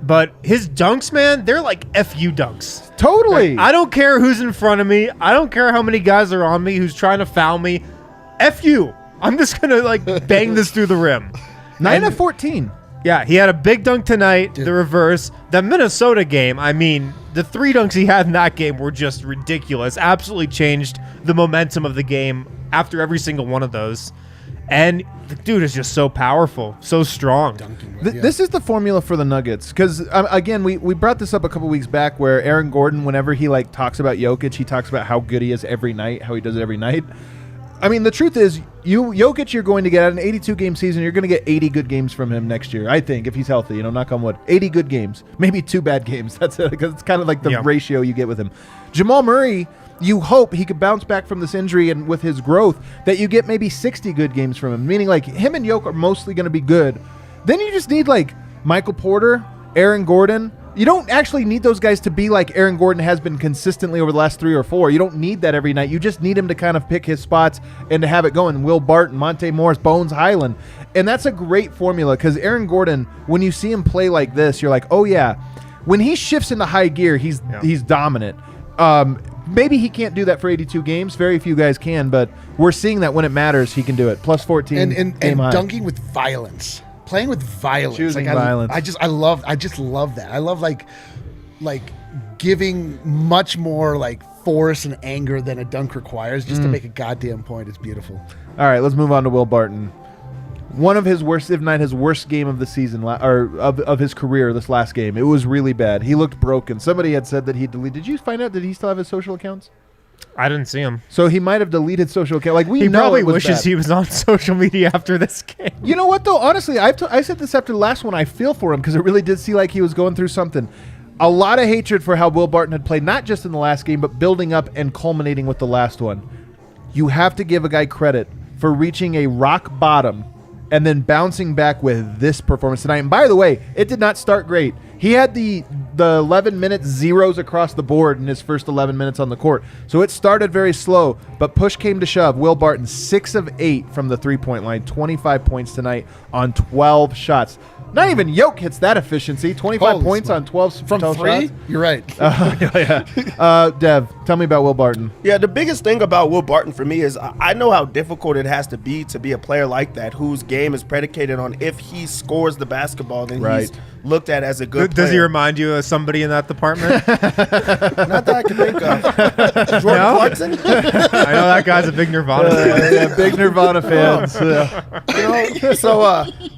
But his dunks, man, they're like FU dunks. Totally. Like, I don't care who's in front of me. I don't care how many guys are on me who's trying to foul me. FU. I'm just going to like bang this through the rim. 9 of 14. Yeah, he had a big dunk tonight, the reverse. The Minnesota game, I mean, the 3 dunks he had in that game were just ridiculous. Absolutely changed the momentum of the game after every single one of those. And the dude is just so powerful, so strong. This is the formula for the Nuggets. Because, again, we brought this up a couple weeks back where Aaron Gordon, whenever he like talks about Jokic, he talks about how good he is every night, how he does it every night. I mean, the truth is, Jokic, you're going to get out an 82-game season. You're going to get 80 good games from him next year, I think, if he's healthy. Knock on wood. 80 good games, maybe 2 bad games. That's it, because it's kind of like the ratio you get with him. Jamal Murray, you hope he could bounce back from this injury, and with his growth, that you get maybe 60 good games from him. Meaning, like him and Jokic are mostly going to be good. Then you just need like Michael Porter, Aaron Gordon. You don't actually need those guys to be like Aaron Gordon has been consistently over the last 3 or 4. You don't need that every night. You just need him to kind of pick his spots and to have it going. Will Barton, Monte Morris, Bones Highland. And that's a great formula because Aaron Gordon, when you see him play like this, you're like, oh, yeah. When he shifts into high gear, he's dominant. Maybe he can't do that for 82 games. Very few guys can, but we're seeing that when it matters, he can do it. Plus 14 and game high. dunking with violence. Playing with violence, Choosing like violence. I just love that. I love like giving much more like force and anger than a dunk requires just to make a goddamn point. It's beautiful. All right, let's move on to Will Barton. One of his worst, if not his worst game of the season, or of his career, this last game. It was really bad. He looked broken. Somebody had said that he deleted. Did you find out that he still have his social accounts? I didn't see him. So he might have deleted social account. Like He probably wishes he was on social media after this game. You know what though? Honestly, I said this after the last one. I feel for him because it really did seem like he was going through something. A lot of hatred for how Will Barton had played, not just in the last game, but building up and culminating with the last one. You have to give a guy credit for reaching a rock bottom and then bouncing back with this performance tonight. And by the way, it did not start great. He had the 11-minute zeros across the board in his first 11 minutes on the court. So it started very slow, but push came to shove. Will Barton, 6 of 8 from the three-point line, 25 points tonight on 12 shots. Not even Yoke hits that efficiency. 25 Holy points smokes. on 12 From 12 3? shots. You're right. Dev, tell me about Will Barton. Yeah, the biggest thing about Will Barton for me is I know how difficult it has to be a player like that whose game is predicated on if he scores the basketball, then he's looked at as a good player. Does he remind you of somebody in that department? Not that I can think of. Jordan No? Clarkson? I know that guy's a big Nirvana fan. Yeah, big Nirvana fans.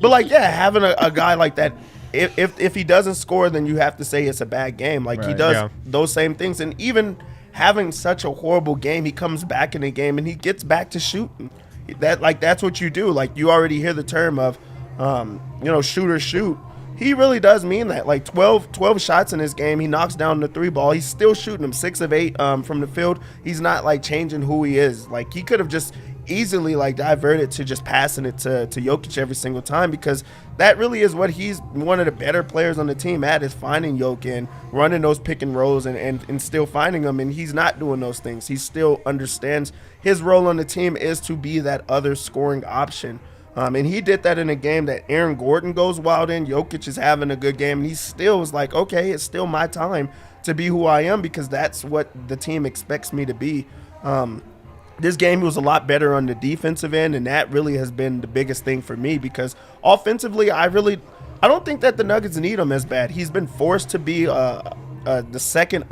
But like, yeah, having a guy like that, if he doesn't score, then you have to say it's a bad game. Like he does those same things, and even having such a horrible game, he comes back in the game and he gets back to shooting. That's what you do. Like you already hear the term of, shoot or shoot. He really does mean that. Like 12 shots in his game. He knocks down the 3 ball. He's still shooting them 6 of 8 from the field. He's not like changing who he is. Like he could have just easily like diverted to just passing it to Jokic every single time, because that really is what he's one of the better players on the team at, is finding Jokic and running those pick and rolls and still finding them. And he's not doing those things. He still understands his role on the team is to be that other scoring option. And he did that in a game that Aaron Gordon goes wild in. Jokic is having a good game, and he still is like, okay, it's still my time to be who I am because that's what the team expects me to be. This game he was a lot better on the defensive end, and that really has been the biggest thing for me because offensively, I don't think that the Nuggets need him as bad. He's been forced to be the second,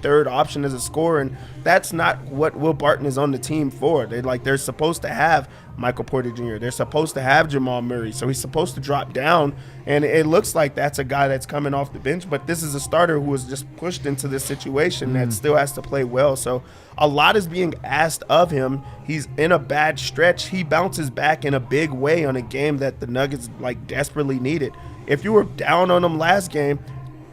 third option as a scorer, and that's not what Will Barton is on the team for. They're supposed to have Michael Porter Jr. They're supposed to have Jamal Murray, so he's supposed to drop down, and it looks like that's a guy that's coming off the bench, but this is a starter who was just pushed into this situation that still has to play well. So a lot is being asked of him. He's in a bad stretch. He bounces back in a big way on a game that the Nuggets desperately needed. If you were down on him last game,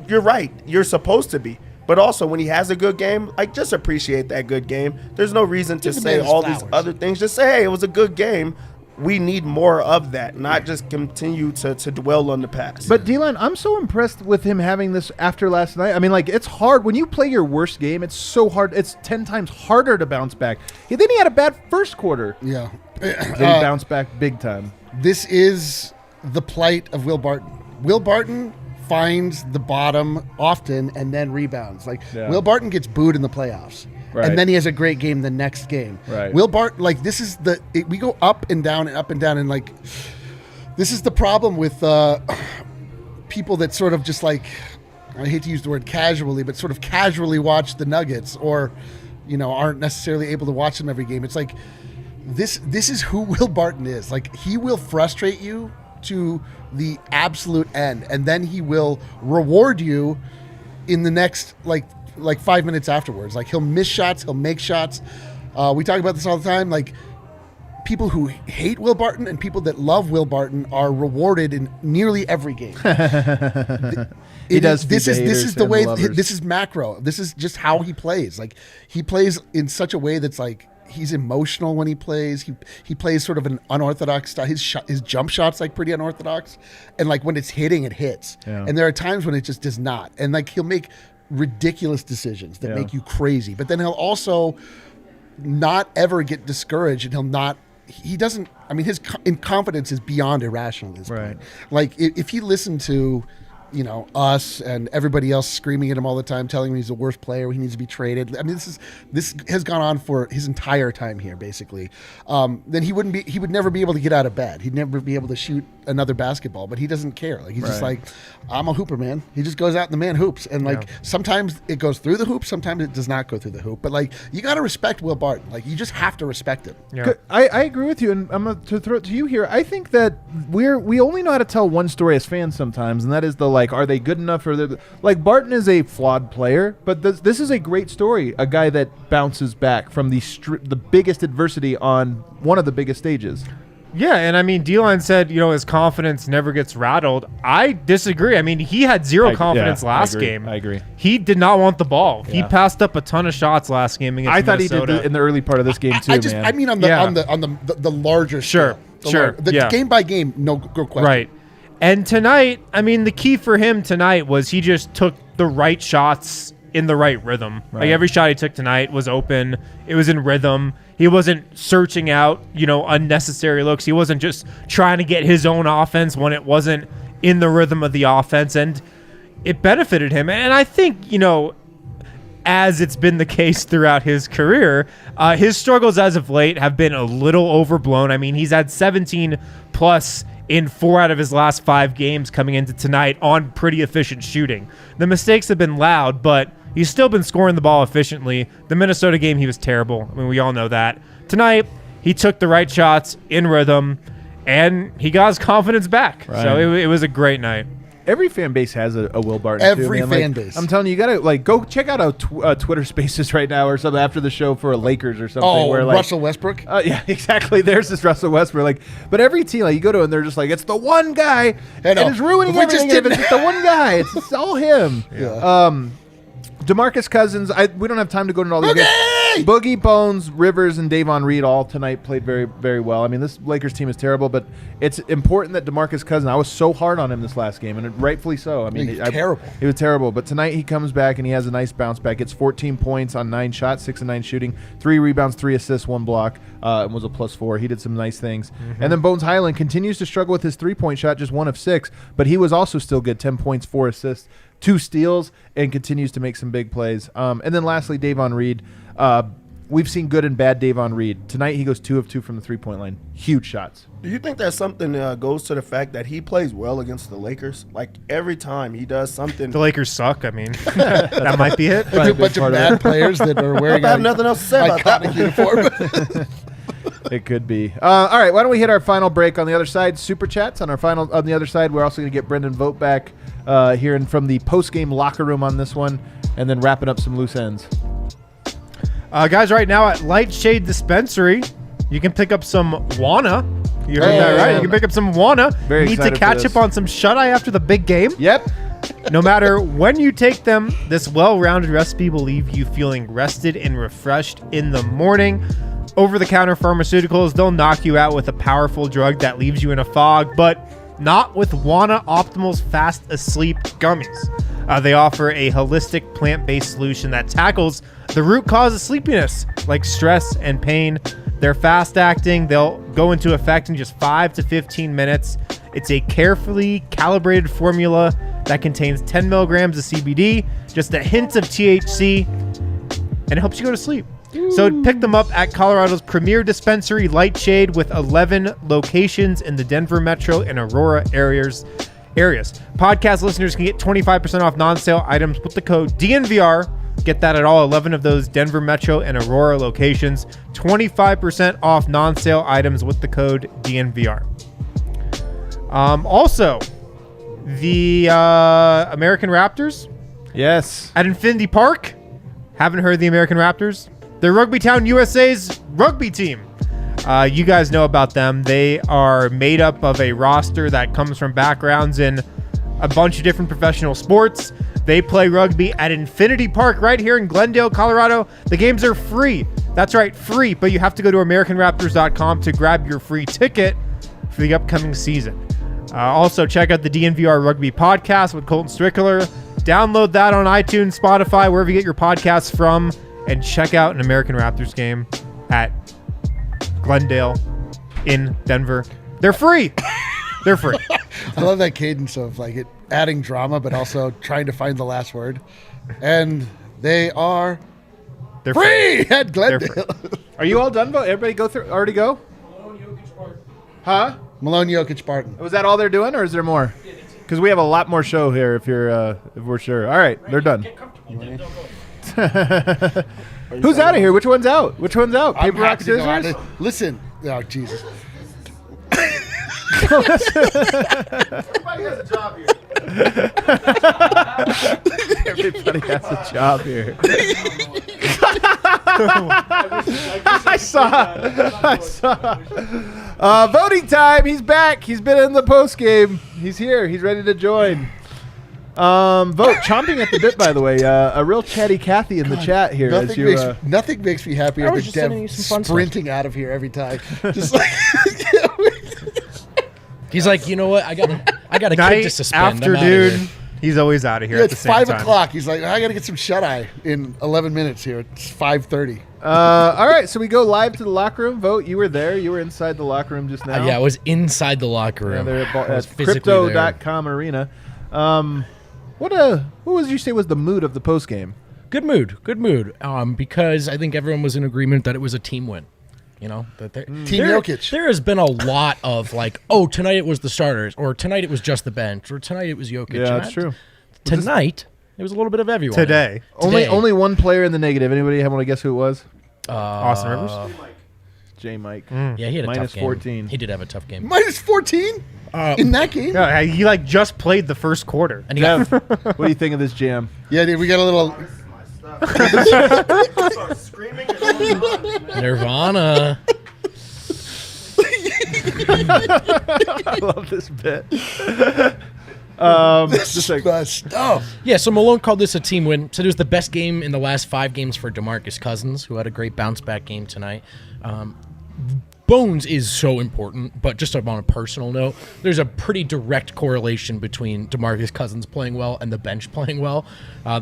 you're right. You're supposed to be. But also, when he has a good game, just appreciate that good game. There's no reason to say all these other things. Just say, hey, it was a good game. We need more of that, not just continue to dwell on the past. But, D-Line, I'm so impressed with him having this after last night. I mean, it's hard. When you play your worst game, it's so hard. It's 10 times harder to bounce back. Then he had a bad first quarter. Yeah. Then he bounced back big time. This is the plight of Will Barton. Will Barton finds the bottom often and then rebounds. Will Barton gets booed in the playoffs. Right. And then he has a great game the next game. Right. Will Barton, this is we go up and down, and this is the problem with people that sort of just I hate to use the word casually, but sort of casually watch the Nuggets or, aren't necessarily able to watch them every game. It's this is who Will Barton is. He will frustrate you to the absolute end, and then he will reward you in the next 5 minutes afterwards. He'll miss shots, he'll make shots. We talk about this all the time. People who hate Will Barton and people that love Will Barton are rewarded in nearly every game. This is the way. This is macro. This is just how he plays. He plays in such a way that's he's emotional when he plays. He plays sort of an unorthodox style. His jump shot's pretty unorthodox, and when it's hitting, it hits. Yeah. And there are times when it just does not. And he'll make ridiculous decisions that make you crazy. But then he'll also not ever get discouraged, and he'll not. He doesn't. I mean, his confidence is beyond irrational at this point. If he listened to, us and everybody else screaming at him all the time, telling him he's the worst player, he needs to be traded. I mean, this has gone on for his entire time here, basically. Then he would never be able to get out of bed. He'd never be able to shoot another basketball, but he doesn't care. He's just I'm a hooper, man. He just goes out and the man hoops. And sometimes it goes through the hoop, sometimes it does not go through the hoop. But you got to respect Will Barton. You just have to respect him. Yeah. I agree with you, and I'm going to throw it to you here. I think that we only know how to tell one story as fans sometimes, and that is are they good enough? Or Barton is a flawed player, but this is a great story. A guy that bounces back from the biggest adversity on one of the biggest stages. Yeah, and I mean, D-Line said, his confidence never gets rattled. I disagree. I mean, he had zero confidence last game. I agree. He did not want the ball. Yeah. He passed up a ton of shots last game against Minnesota. I thought he did in the early part of this game too. I mean, on the larger scale. The game by game, no question. Right. And tonight, I mean, the key for him tonight was he just took the right shots in the right rhythm. Right. Every shot he took tonight was open. It was in rhythm. He wasn't searching out, unnecessary looks. He wasn't just trying to get his own offense when it wasn't in the rhythm of the offense. And it benefited him. And I think, as it's been the case throughout his career, his struggles as of late have been a little overblown. I mean, he's had 17 plus in 4 out of his last 5 games coming into tonight on pretty efficient shooting. The mistakes have been loud, but he's still been scoring the ball efficiently. The Minnesota game, he was terrible. I mean, we all know that. Tonight, he took the right shots in rhythm, and he got his confidence back. Right. So it was a great night. Every fan base has a Will Barton. Every fan base. I'm telling you, you gotta go check out Twitter Spaces right now or something after the show for a Lakers or something. Oh, where Russell Westbrook. Yeah, exactly. There's this Russell Westbrook. But every team you go to and they're just it's the one guy and it's ruining everything. It's the one guy. It's all him. Yeah. DeMarcus Cousins. We don't have time to go into all these games. Hey! Boogie, Bones, Rivers, and Davon Reed all tonight played very, very well. I mean, this Lakers team is terrible, but it's important that DeMarcus Cousins, I was so hard on him this last game, and rightfully so. I mean, He's terrible. He was terrible, but tonight he comes back and he has a nice bounce back. Gets 14 points on 9 shots, 6 and 9 shooting, 3 rebounds, 3 assists, 1 block, and was a +4. He did some nice things. And then Bones Highland continues to struggle with his 3-point shot, just 1 of 6, but he was also still good, 10 points, 4 assists, 2 steals, and continues to make some big plays. And then lastly, Davon Reed. We've seen good and bad Davon Reed. Tonight he goes 2 of 2 from the 3-point line. Huge shots. Do you think that something goes to the fact that he plays well against the Lakers? Like every time he does something. The Lakers suck. I mean, that might be it. A bunch of bad players that are wearing I have nothing else to say about that one. uniform. It could be. All right, why don't we hit our final break on the other side? Super chats on the other side. We're also going to get Brendan Vogt back hearing from the post-game locker room on this one, and then wrapping up some loose ends. Guys, right now at Light Shade Dispensary, you can pick up some Wana. You heard that right? You can pick up some Wana. Very Need to excited for catch this. up on some shut-eye after the big game. Yep. No matter when you take them, this well-rounded recipe will leave you feeling rested and refreshed in the morning. Over-the-counter pharmaceuticals, they'll knock you out with a powerful drug that leaves you in a fog, but not with Wana Optimal's Fast Asleep gummies. They offer a holistic plant-based solution that tackles the root cause of sleepiness, like stress and pain. They're fast-acting. They'll go into effect in just 5 to 15 minutes. It's a carefully calibrated formula that contains 10 milligrams of CBD, just a hint of THC, and it helps you go to sleep. So pick them up at Colorado's premier dispensary, Light Shade, with 11 locations in the Denver metro and Aurora areas. Podcast listeners can get 25% off non-sale items with the code DNVR. Get that at all 11 of those Denver metro and Aurora locations. 25% off non-sale items with the code DNVR. Also, the American Raptors Yes. at Infinity Park. Haven't heard the American Raptors? They're Rugby Town USA's rugby team. You guys know about them. They are made up of a roster that comes from backgrounds in a bunch of different professional sports. They play rugby at Infinity Park right here in Glendale, Colorado. The games are free. That's right, free, but you have to go to AmericanRaptors.com to grab your free ticket for the upcoming season. Also, check out the DNVR Rugby Podcast with Colton Strickler. Download that on iTunes, Spotify, wherever you get your podcasts from, and check out an American Raptors game at Glendale in Denver. They're free. They're free. I love that cadence of like it adding drama, but also trying to find the last word. And they are They're free at They're Glendale. Are you all done, Vote? Everybody go through? Already go? Huh? Malone, Jokic, Barton. Was that all they're doing, or is there more? Because we have a lot more show here. If we're sure. All right, they're done. Who's out of here? Which one's out? Which one's out? I'm Paper, rock, happy to go out scissors. and- Listen. Oh, Jesus. Everybody has a job here. Everybody has a job here. I saw. Voting time. He's back. He's been in the post game. He's here. He's ready to join. Vote chomping at the bit. By the way, a real chatty Cathy in the chat here. As Nothing makes me happier I was than just sending you Dev some fun sprinting out of here every time. Just like He's like, you know what? I got a kid to Night, suspend. I'm outta afternoon. here. He's always out of here yeah, at the it's same 5 time. o'clock. He's like, I got to get some shut eye in 11 minutes here. It's 5:30. all right, so we go live to the locker room. Vote. You were there. You were inside the locker room just now. Yeah, I was inside the locker Yeah, room. they're I was at physically there. crypto.com arena. What would you say was the mood of the post game? Good mood. Because I think everyone was in agreement that it was a team win. You know, that Team Jokic. There has been a lot of like, oh, tonight it was the starters, or tonight it was just the bench, or tonight it was Jokic. Yeah, And that's true. Tonight it was a little bit of everyone. Today. Only one player in the negative. Anybody want to guess who it was? Austin Rivers. J. Mike. Yeah, he had a Minus tough game. 14. He did have a tough game. Minus 14 in that game? Yeah, he like just played the first quarter. And he got, Jeff, what do you think of this jam? Yeah, dude, we got a little. Nirvana. I love this bit. Just like, The stuff. Yeah, so Malone called this a team win. Said it was the best game in the last 5 games for DeMarcus Cousins, who had a great bounce-back game tonight. Bones is so important, but just on a personal note, there's a pretty direct correlation between DeMarcus Cousins playing well and the bench playing well.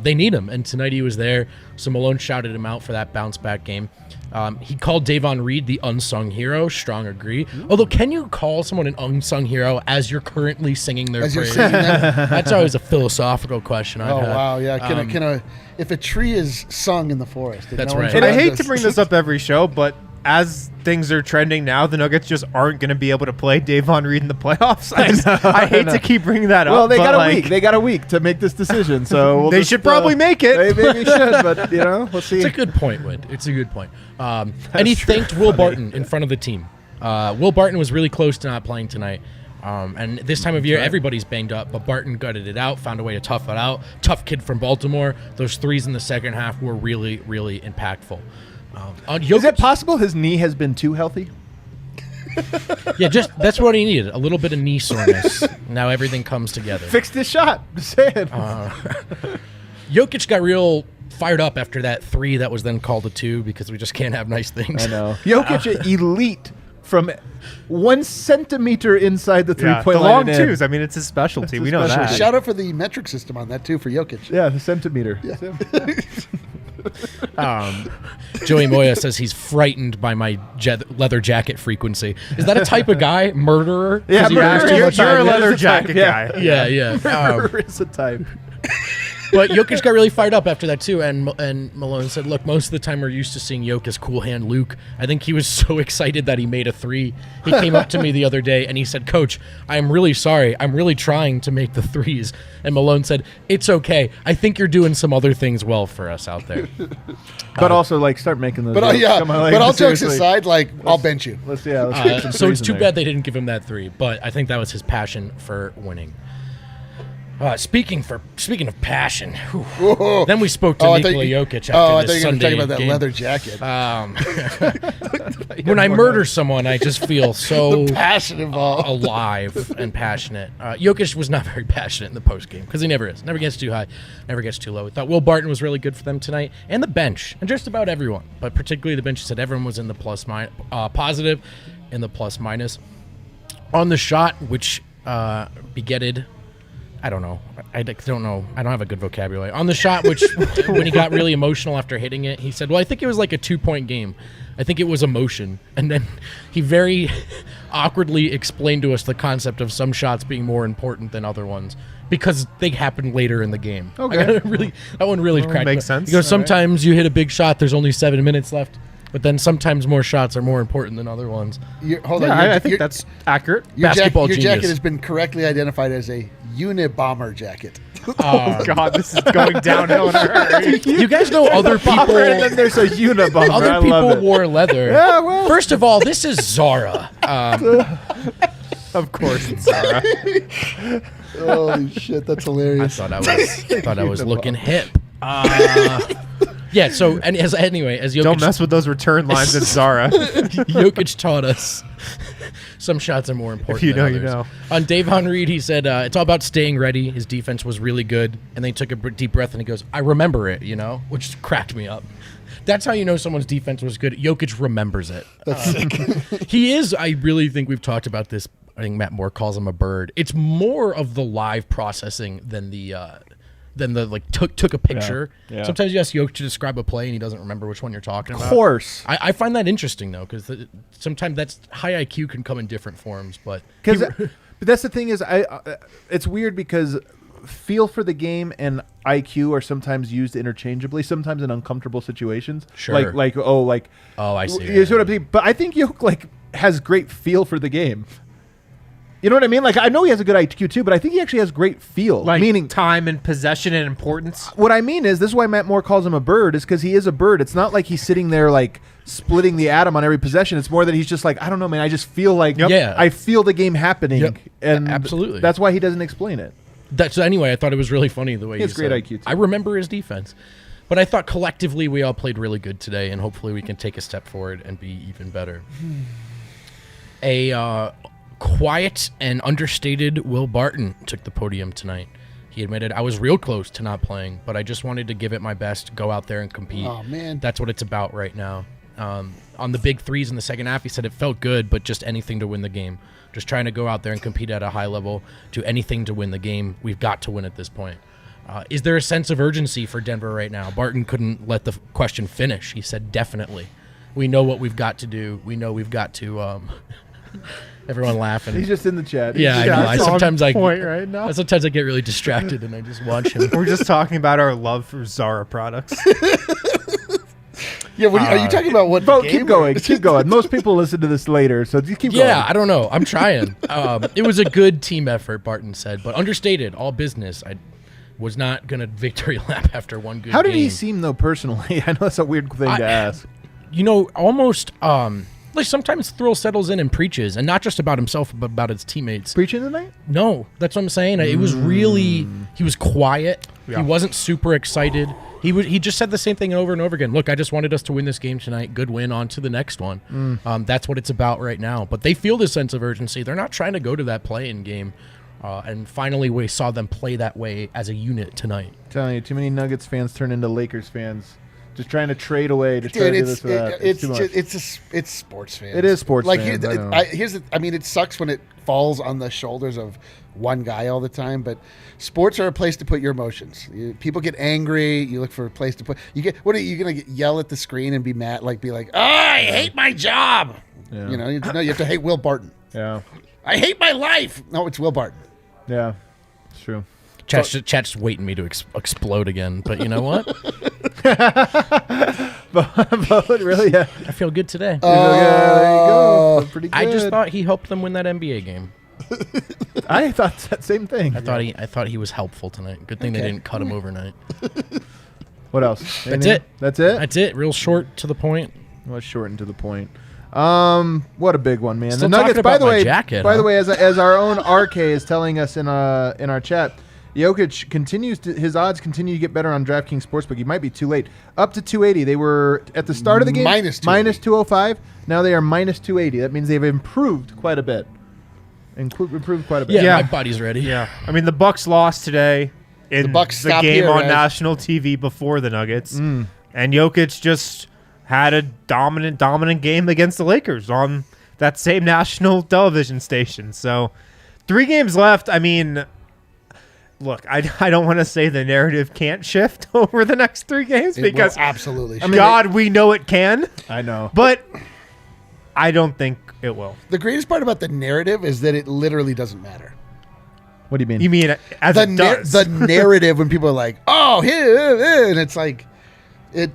They need him, and tonight he was there, so Malone shouted him out for that bounce-back game. He called Davon Reed the unsung hero. Strong agree. Although, can you call someone an unsung hero as you're currently singing their As you're praise? singing them. That's always a philosophical question I've Oh, had. wow. Yeah. If a tree is sung in the forest. and That's no one's right. And I allowed hate to bring this up every show, but as things are trending now, the Nuggets just aren't going to be able to play Davon Reed in the playoffs. I hate to keep bringing that up. well, they but got a like, week. They got a week to make this decision. So They should probably make it. They maybe should, but we'll see. It's a good point, Wid. It's a good point. And he thanked Will Barton in front of the team. Will Barton was really close to not playing tonight. And this time of year, everybody's banged up, but Barton gutted it out, found a way to tough it out. Tough kid from Baltimore. Those threes in the second half were really, really impactful. On Is Jokic, it possible his knee has been too healthy? yeah, just that's what he needed. A little bit of knee soreness. Now everything comes together. Fixed his shot. Just saying. Jokic got real fired up after that 3 that was then called a 2 because we just can't have nice things. I know. Jokic elite from 1 centimeter inside the Yeah, three-point the line. long and in. twos. I mean, it's his specialty. It's We his know specialty. that. Shout out for the metric system on that, too, for Jokic. Yeah, the centimeter. Joey Moya says he's frightened by my leather jacket frequency. Is that a type of guy? Murderer? Yeah, 'Cause he murderer. wears too You're, much- you're a Yeah, leather it's a type, jacket yeah. guy. Yeah. Murderer is a type. But Jokic got really fired up after that too, and Malone said, "Look, most of the time we're used to seeing Jokic as cool hand Luke. I think he was so excited that he made a 3. He came up to me the other day and he said, "Coach, I'm really sorry. I'm really trying to make the 3s." And Malone said, "It's okay. I think you're doing some other things well for us out there." But also, like, start making those. But jokes. yeah, Come on, like, but all jokes seriously. aside, like, I'll bench you. Let's get some So it's threes too in there. bad they didn't give him that 3, but I think that was his passion for winning. Speaking of passion, Whoa. then we spoke to I thought Nikola you- Jokic after I thought this you were Sunday talking about that game. leather jacket. When I murder someone, I just feel so the passion involved. alive and passionate. Jokic was not very passionate in the post game because he never is. Never gets too high, never gets too low. We thought Will Barton was really good for them tonight, and the bench, and just about everyone, but particularly the bench. He said everyone was in the positive, in the plus minus. On the shot, which begetted. I don't know. I don't know. I don't have a good vocabulary. On the shot, which when he got really emotional after hitting it, he said, "Well, I think it was like a 2-point game. I think it was emotion." And then he very awkwardly explained to us the concept of some shots being more important than other ones because they happened later in the game. Okay. That one really cracked me makes up. sense. He goes, All right. sometimes you hit a big shot, there's only 7 minutes left, but then sometimes more shots are more important than other ones. Hold Yeah, on. I think that's accurate. Your basketball your genius. jacket has been correctly identified as a Unabomber jacket. Oh, God, this is going downhill in a hurry. You guys know other people... And then there's a Unabomber. I Other love people it. wore leather. Yeah, well. First of all, this is Zara. Of course, it's Zara. Holy shit, that's I hilarious. thought I was looking hip. Yeah. So, and as Jokic, Don't mess with those return lines at Zara. Jokic taught us, some shots are more important. If you than know, you others. know. On Davon Reed, he said it's all about staying ready. His defense was really good, and then he took a deep breath and he goes, "I remember it," which cracked me up. That's how you know someone's defense was good. Jokic remembers it. That's sick. He is. I really think we've talked about this. I think Matt Moore calls him a bird. It's more of the live processing than the like took a picture. Yeah. Sometimes you ask Jokic to describe a play and he doesn't remember which one you're talking about. Of course. I find that interesting though, because sometimes that's high IQ can come in different forms. But But that's the thing is, it's weird because feel for the game and IQ are sometimes used interchangeably, sometimes in uncomfortable situations. Sure. Oh, I see. You see what I mean? But I think Jokic has great feel for the game. You know what I mean? Like, I know he has a good IQ too, but I think he actually has great feel. Like Meaning, time and possession and importance. what I mean is, this is why Matt Moore calls him a bird, is because he is a bird. It's not like he's sitting there like splitting the atom on every possession. It's more that he's just like, I don't know, man. I just feel like, Yeah. I feel the game happening, Yep. and Absolutely. that's why he doesn't explain it. Anyway, I thought it was really funny the way He has great said, IQ, too. I remember his defense. But I thought collectively we all played really good today, and hopefully we can take a step forward and be even better. A quiet and understated Will Barton took the podium tonight. He admitted, I was real close to not playing, but I just wanted to give it my best, go out there and compete. Oh, man. That's what it's about right now. On the big threes in the second half, he said it felt good, but just anything to win the game. Just trying to go out there and compete at a high level, do anything to win the game. We've got to win at this point. Is there a sense of urgency for Denver right now? Barton couldn't let the question finish. He said, definitely. We know what we've got to do. We know we've got to... Everyone laughing. He's just in the chat. Yeah, I know. Sometimes I get really distracted and I just watch him. We're just talking about our love for Zara products. Yeah, are you talking about what? Vogt, keep going. Keep going. Most people listen to this later, so just keep going. Yeah, I don't know. I'm trying. It was a good team effort, Barton said, but understated, all business. I was not going to victory lap after one good game. How did he seem, though, personally? I know that's a weird thing to ask. Almost... like sometimes Thrill settles in and preaches, and not just about himself, but about his teammates. Preaching tonight? No, that's what I'm saying. It was really, he was quiet. Yeah. He wasn't super excited. He just said the same thing over and over again. Look, I just wanted us to win this game tonight. Good win, on to the next one. That's what it's about right now. But they feel this sense of urgency. They're not trying to go to that play-in game. And finally, we saw them play that way as a unit tonight. I'm telling you, too many Nuggets fans turn into Lakers fans. Just trying to trade away to try to do this or that. It's sports fans. It is sports fans. It sucks when it falls on the shoulders of one guy all the time, but sports are a place to put your emotions. People get angry. You look for a place to put. What are you going to yell at the screen and be mad? I hate my job. Yeah. You have to hate Will Barton. Yeah. I hate my life. No, it's Will Barton. Yeah, it's true. Chat's waiting me to explode again, but you know what? Really? Yeah. I feel good today. There you go. Pretty good. I just thought he helped them win that NBA game. I thought that same thing. I thought he was helpful tonight. Good thing they didn't cut him overnight. What else? That's it. That's it? That's it. Real short to the point. Well, short and to the point. What a big one, man. Still the Nuggets, talking about my jacket, by the way, as our own RK is telling us in our chat, Jokic his odds continue to get better on DraftKings Sportsbook. He might be too late. Up to 280. They were at the start of the game minus 205. Now they are minus 280. That means they've improved quite a bit. Yeah, my body's ready. Yeah. I mean, the Bucks lost today in the game on national TV before the Nuggets. And Jokic just had a dominant game against the Lakers on that same national television station. So 3 games left. I mean, look, I don't want to say the narrative can't shift over the next 3 games because absolutely, we know it can. I know, but I don't think it will. The greatest part about the narrative is that it literally doesn't matter. What do you mean? You mean as it does? The narrative when people are like, "Oh, here," and it's like, it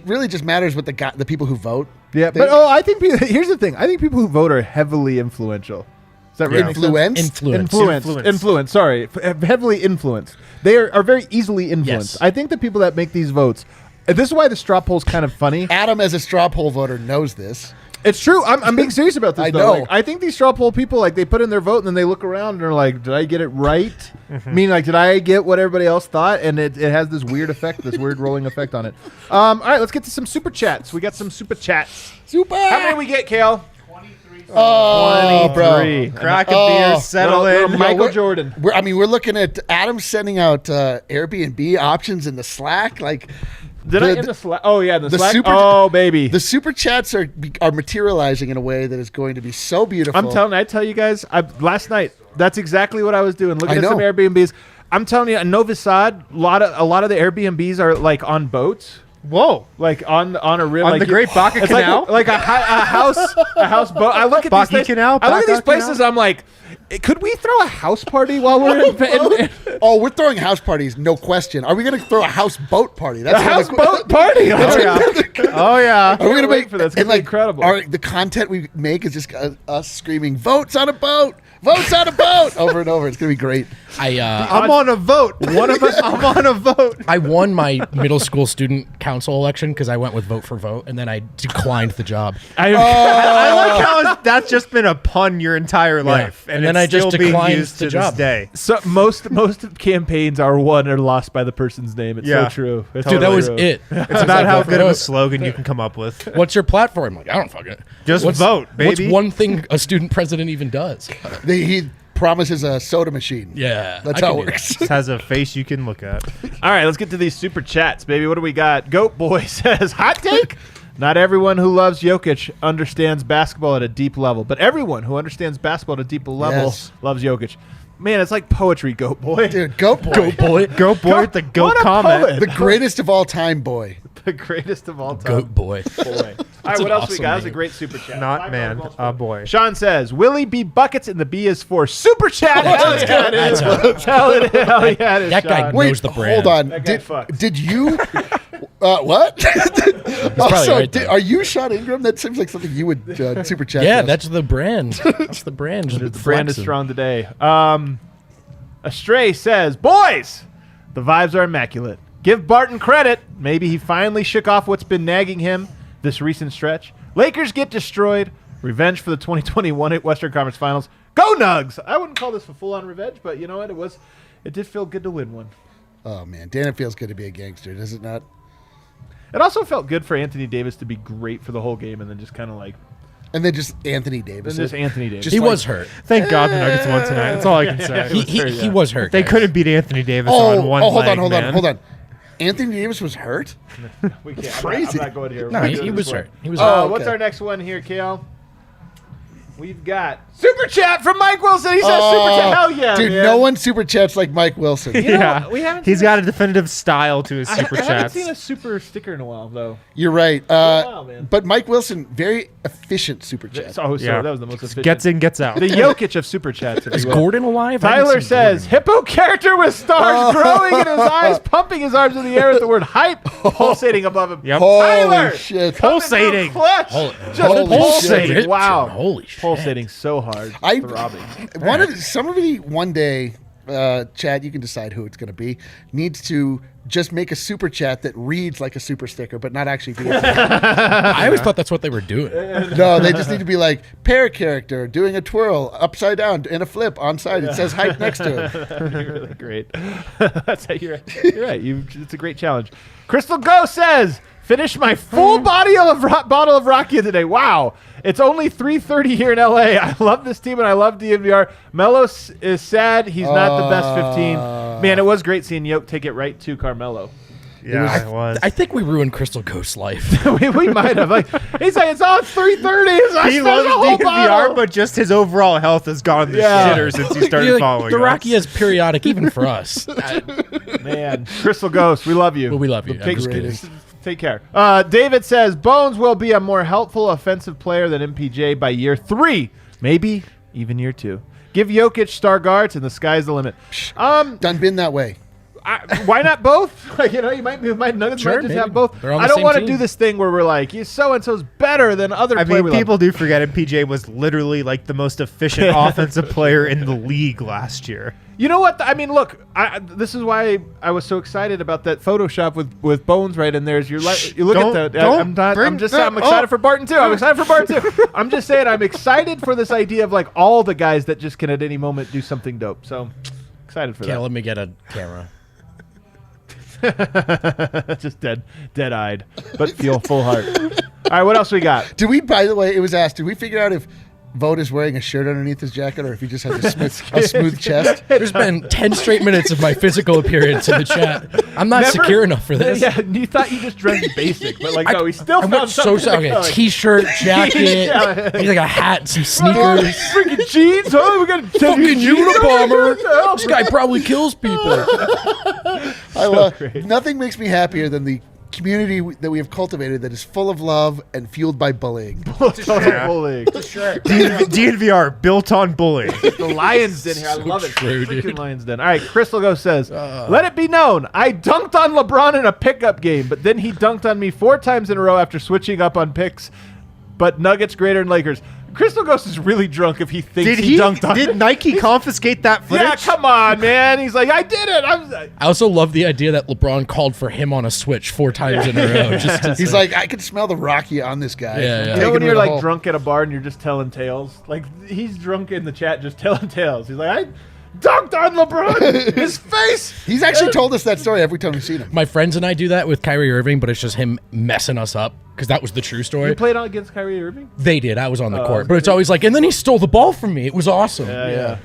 really just matters what the people who vote. Yeah, but I think here's the thing. I think people who vote are heavily influential. Is that right? Influenced. Sorry, heavily influenced. They are very easily influenced. Yes. I think the people that make these votes. This is why the straw poll's kind of funny. Adam, as a straw poll voter, knows this. It's true. I'm being serious about this. I know. I think these straw poll people, they put in their vote and then they look around and they're like, "Did I get it right?" Meaning, did I get what everybody else thought? And it has this weird effect, this weird rolling effect on it. All right, let's get to some super chats. We got some super chats. How many we get, Kale? 23. Oh, 23. bro. Crack a beer, settle in. Michael Jordan. We're looking at Adam sending out Airbnb options in the Slack. Did I in the Slack? Oh, yeah, the Slack. Baby. The super chats are materializing in a way that is going to be so beautiful. I tell you guys, last night, that's exactly what I was doing. Looking at some Airbnbs. I'm telling you, in Novi Sad, a lot of the Airbnbs are on boats. Whoa! On a river, on the Great Baca Canal, like a house boat. I look at Baca these Canal. I look at these places. I'm like, could we throw a house party while we're in? We're throwing house parties, no question. Are we going to throw a house boat party? That's a houseboat party. Oh yeah! Are we going to make for this? It's incredible. The content we make is just us screaming, "Votes on a boat! Vote's on a boat over and over. It's gonna be great. I'm on a vote. One of us. I'm on a vote. I won my middle school student council election because I went with Vote for Vote, and then I declined the job. I like how that's just been a pun your entire life, and then it's I just still being declined used the to job. this day. So most campaigns are won or lost by the person's name. It's so true. It's Dude, that was true. it. It's about how good of a slogan you can come up with. What's your platform? I'm like, I don't fucking. Just vote, What's baby. one thing a student president even does? He promises a soda machine. Yeah, That's I how can it do works. Just has a face you can look at. All right, let's get to these super chats, baby. What do we got? Goat Boy says, hot take? Not everyone who loves Jokic understands basketball at a deep level, but everyone who understands basketball at a deep level loves Jokic. Man, it's like poetry, Goat Boy. Dude, Goat Boy. Goat boy. Go boy with the goat What a comment. poet. The greatest of all time, boy. The greatest of all time. Goat boy. Boy. All right, That's what an else we awesome got? That's a name. great super chat. Not $5 man, well a spent. boy. Sean says, Willie B. Buckets and the B is for super chat. Hell yeah, it is. That's Hell yeah, it is, That guy Sean. knows the brand. Hold on. That guy fucks. Did you? What? probably right, though. Are you Sean Ingram? That seems like something you would super chat. Yeah, us. that's the brand. That's the brand. The brand is strong today. Astray says, boys, the vibes are immaculate. Give Barton credit. Maybe he finally shook off what's been nagging him this recent stretch. Lakers get destroyed. Revenge for the 2021 Western Conference Finals. Go Nugs! I wouldn't call this a full-on revenge, but you know what? It did feel good to win one. Oh man, Dan, it feels good to be a gangster, does it not? It also felt good for Anthony Davis to be great for the whole game and then just kind of like... And then just Anthony Davis. And just Anthony Davis. Just He like- was hurt. Thank God the Nuggets won tonight. That's all I can say. He was hurt. They guys. couldn't beat Anthony Davis on one hold leg, on. man. Anthony Davis was hurt? We can't. Crazy. I'm not going here. No, We're he doing was this one. hurt. He was Oh, hurt. What's okay. our next one here, Kale? We've got super chat from Mike Wilson. He says super chat. Hell yeah, dude! man. No one super chats like Mike Wilson. know Yeah, what? We haven't he's seen got a definitive style to his super I haven't chats. seen a super sticker in a while, though. You're right. Wow, man. But Mike Wilson, very efficient super chat. Oh, Yeah. that was the most efficient. Gets in, gets out. The Jokic of super chats. If Is you will. Gordon alive? I haven't Tyler seen says, Gordon. hippo character with stars growing in his eyes, pumping his arms in the air with the word hype pulsating above him. Yep. Tyler! Holy shit! Pulsating. Clutch. Holy- Just Holy pulsating. shit. Wow. Holy shit. Pulsating so hard. Throbbing. Somebody one day, Chad, you can decide who it's going to be, needs to just make a super chat that reads like a super sticker, but not actually be a sticker. I always thought that's what they were doing. No, they just need to be like, pair character doing a twirl upside down and a flip on side. It says hype next to it. That'd be really great. That's how you're right. It's a great challenge. Crystal Go says, finished my full bottle of Rakia today. Wow. It's only 3:30 here in LA. I love this team and I love DNVR. Melo is sad. He's not the best 15. Man, it was great seeing Yoke take it right to Carmelo. Yeah, it was. I think we ruined Crystal Ghost's life. we might have. Like, he's like, it's all 3:30. He loves DNVR, but just his overall health has gone to Yeah. shitter since he started Like, following the us. Rocky is periodic, even for us. Man, Crystal Ghost, we love you. Well, we love you. I'm Take, just kidding. take care. David says Bones will be a more helpful offensive player than MPJ by year 3, maybe even year 2. Give Jokic star guards, and the sky's the limit. Done been that way. Why not both? Like, you might Nuggets Sure, might just maybe. have both. They're on the I don't same want to team. do this thing where we're like, so and so's better than other. I player mean, we people love. do forget MPJ was literally like the most efficient offensive player in the league last year. You know what? I mean, look. This is why I was so excited about that Photoshop with Bones right in there. Is you look at that? I'm excited for Barton too. I'm excited for Barton too. I'm just saying, I'm excited for this idea of like all the guys that just can at any moment do something dope. So excited for Can't that. let me get a camera. Just dead-eyed, but feel full heart. All right, what else we got? Did we, by the way, it was asked, did we figure out if Vogt is wearing a shirt underneath his jacket or if he just has a smooth chest? There's been 10 straight minutes of my physical appearance in the chat. I'm not secure enough for this. Yeah, you thought you just dressed basic, but like no, he still I found went something. so okay, t-shirt, jacket, Yeah. maybe like a hat, and some sneakers. Freaking jeans, huh? We got Fucking Unabomber. This guy probably kills people. I love. great. Nothing makes me happier than the community that we have cultivated that is full of love and fueled by bullying. bullying. DNVR built on bullying. The Lions Den here. I love it. true, Freaking dude. Lions Den. All right, Crystal Ghost says, let it be known, I dunked on LeBron in a pickup game, but then he dunked on me 4 times in a row after switching up on picks. But Nuggets greater than Lakers. Crystal Ghost is really drunk if he thinks Did he dunked on Did Nike confiscate that footage? Yeah, come on, man. He's like, I did it. I also love the idea that LeBron called for him on a switch 4 times in a row. Just to He's say- like, I can smell the Rocky on this guy. Yeah, yeah. You know when Taking you're him to the like hole. drunk at a bar and you're just telling tales? Like, he's drunk in the chat just telling tales. He's like, I dunked on LeBron. His face. He's actually told us that story every time we've seen him. My friends and I do that with Kyrie Irving, but it's just him messing us up because that was the true story. You played on against Kyrie Irving? They did. I was on the court. But it's always like, and then he stole the ball from me. It was awesome. Yeah.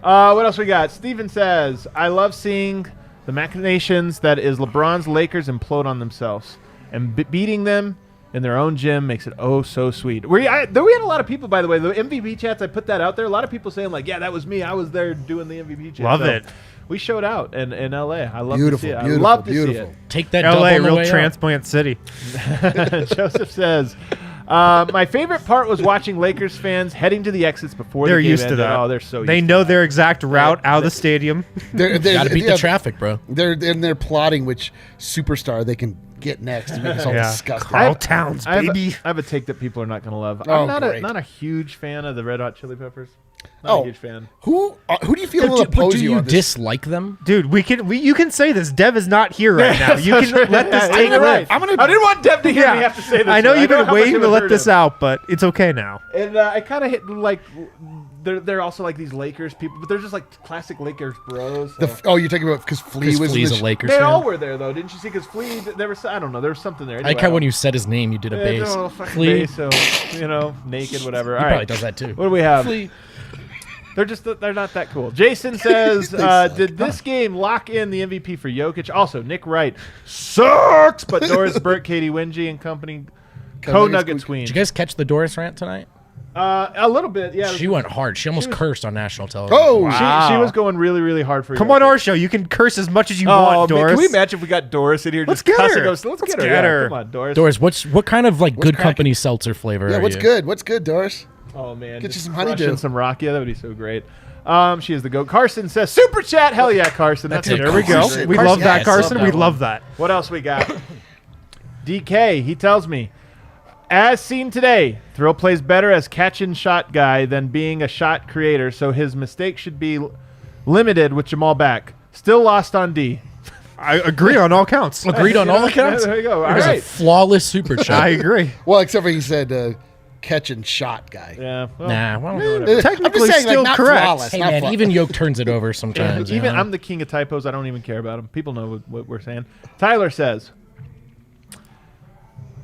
What else we got? Steven says, I love seeing the machinations that is LeBron's Lakers implode on themselves. And beating them in their own gym makes it oh so sweet. We had a lot of people, by the way, the MVP chats, I put that out there. A lot of people saying like, yeah, that was me. I was there doing the MVP chat. Love it. We showed out in L.A. I love Beautiful, to see it. beautiful, I love to beautiful. see it. Take that LA, double on the real way out. transplant city. Joseph says, my favorite part was watching Lakers fans heading to the exits before They're the game used to ended. that. Oh, they're so used They to know that. their exact route out of the stadium. Gotta beat the traffic, bro. They're plotting which superstar they can get next to make us all Yeah. disgusted. Carl Towns, I baby. have a take that people are not going to love. Oh, I'm not great. a huge fan of the Red Hot Chili Peppers. Not a huge fan. Who do you feel will But oppose do you you on this? dislike them? Dude, you can say this. Dev is not here right now. You can let this take You're live. right. I didn't want Dev to hear me have to say this. I know one. you've been how much waiting it to would let hurt this him. out, but it's okay now. And I kind of hit like they're also like these Lakers people, but they're just like classic Lakers bros. So. You're talking about because Flea Because was in Flea's the a Lakers They fan. all were there though, didn't you see? Because Flea, there was I don't know, there was something there. I like how when you said his name, you did a bass. fucking Flea. bass, so naked, whatever. He All probably right, does that too. what do we have? Flea. They're not that cool. Jason says, did this game lock in the MVP for Jokic? Also, Nick Wright sucks, but Doris Burke, Katie Wingy, and company co-Nuggets queen. Did you guys catch the Doris rant tonight? A little bit, yeah. She went hard. She almost cursed on national television. Oh, Wow. She was going really, really hard for Come Jokic. on our show. You can curse as much as you Oh, want, man, Doris. can we imagine if we got Doris in here? Let's just get cussing her. us? Let's get Let's her. get Yeah, her. Come on, Doris. Doris, what kind of like good cracking? company seltzer flavor Yeah, are what's you? good? What's good, Doris? Oh man, Get you just some honeydew. crushing some rock. Yeah, that would be so great. She is the goat. Carson says, "Super chat, hell yeah, Carson." That's That's it. it. There we go. Carson. We Carson, love that, yes, Carson. love We that love one. that. What else we got? DK, he tells me, as seen today, Thrill plays better as catch and shot guy than being a shot creator, so his mistake should be limited with Jamal back. Still lost on D. I agree on all counts. Agreed on all accounts. There you go. It All was a right. flawless super I chat. agree. Well, except for he said catch and shot guy. Yeah. Well, Nah, well, I'm Technically just saying, still not correct. flawless. hey not man, flawless. even Yoke turns it over sometimes. you Even know? I'm the king of typos. I don't even care about them. People know what we're saying. Tyler says,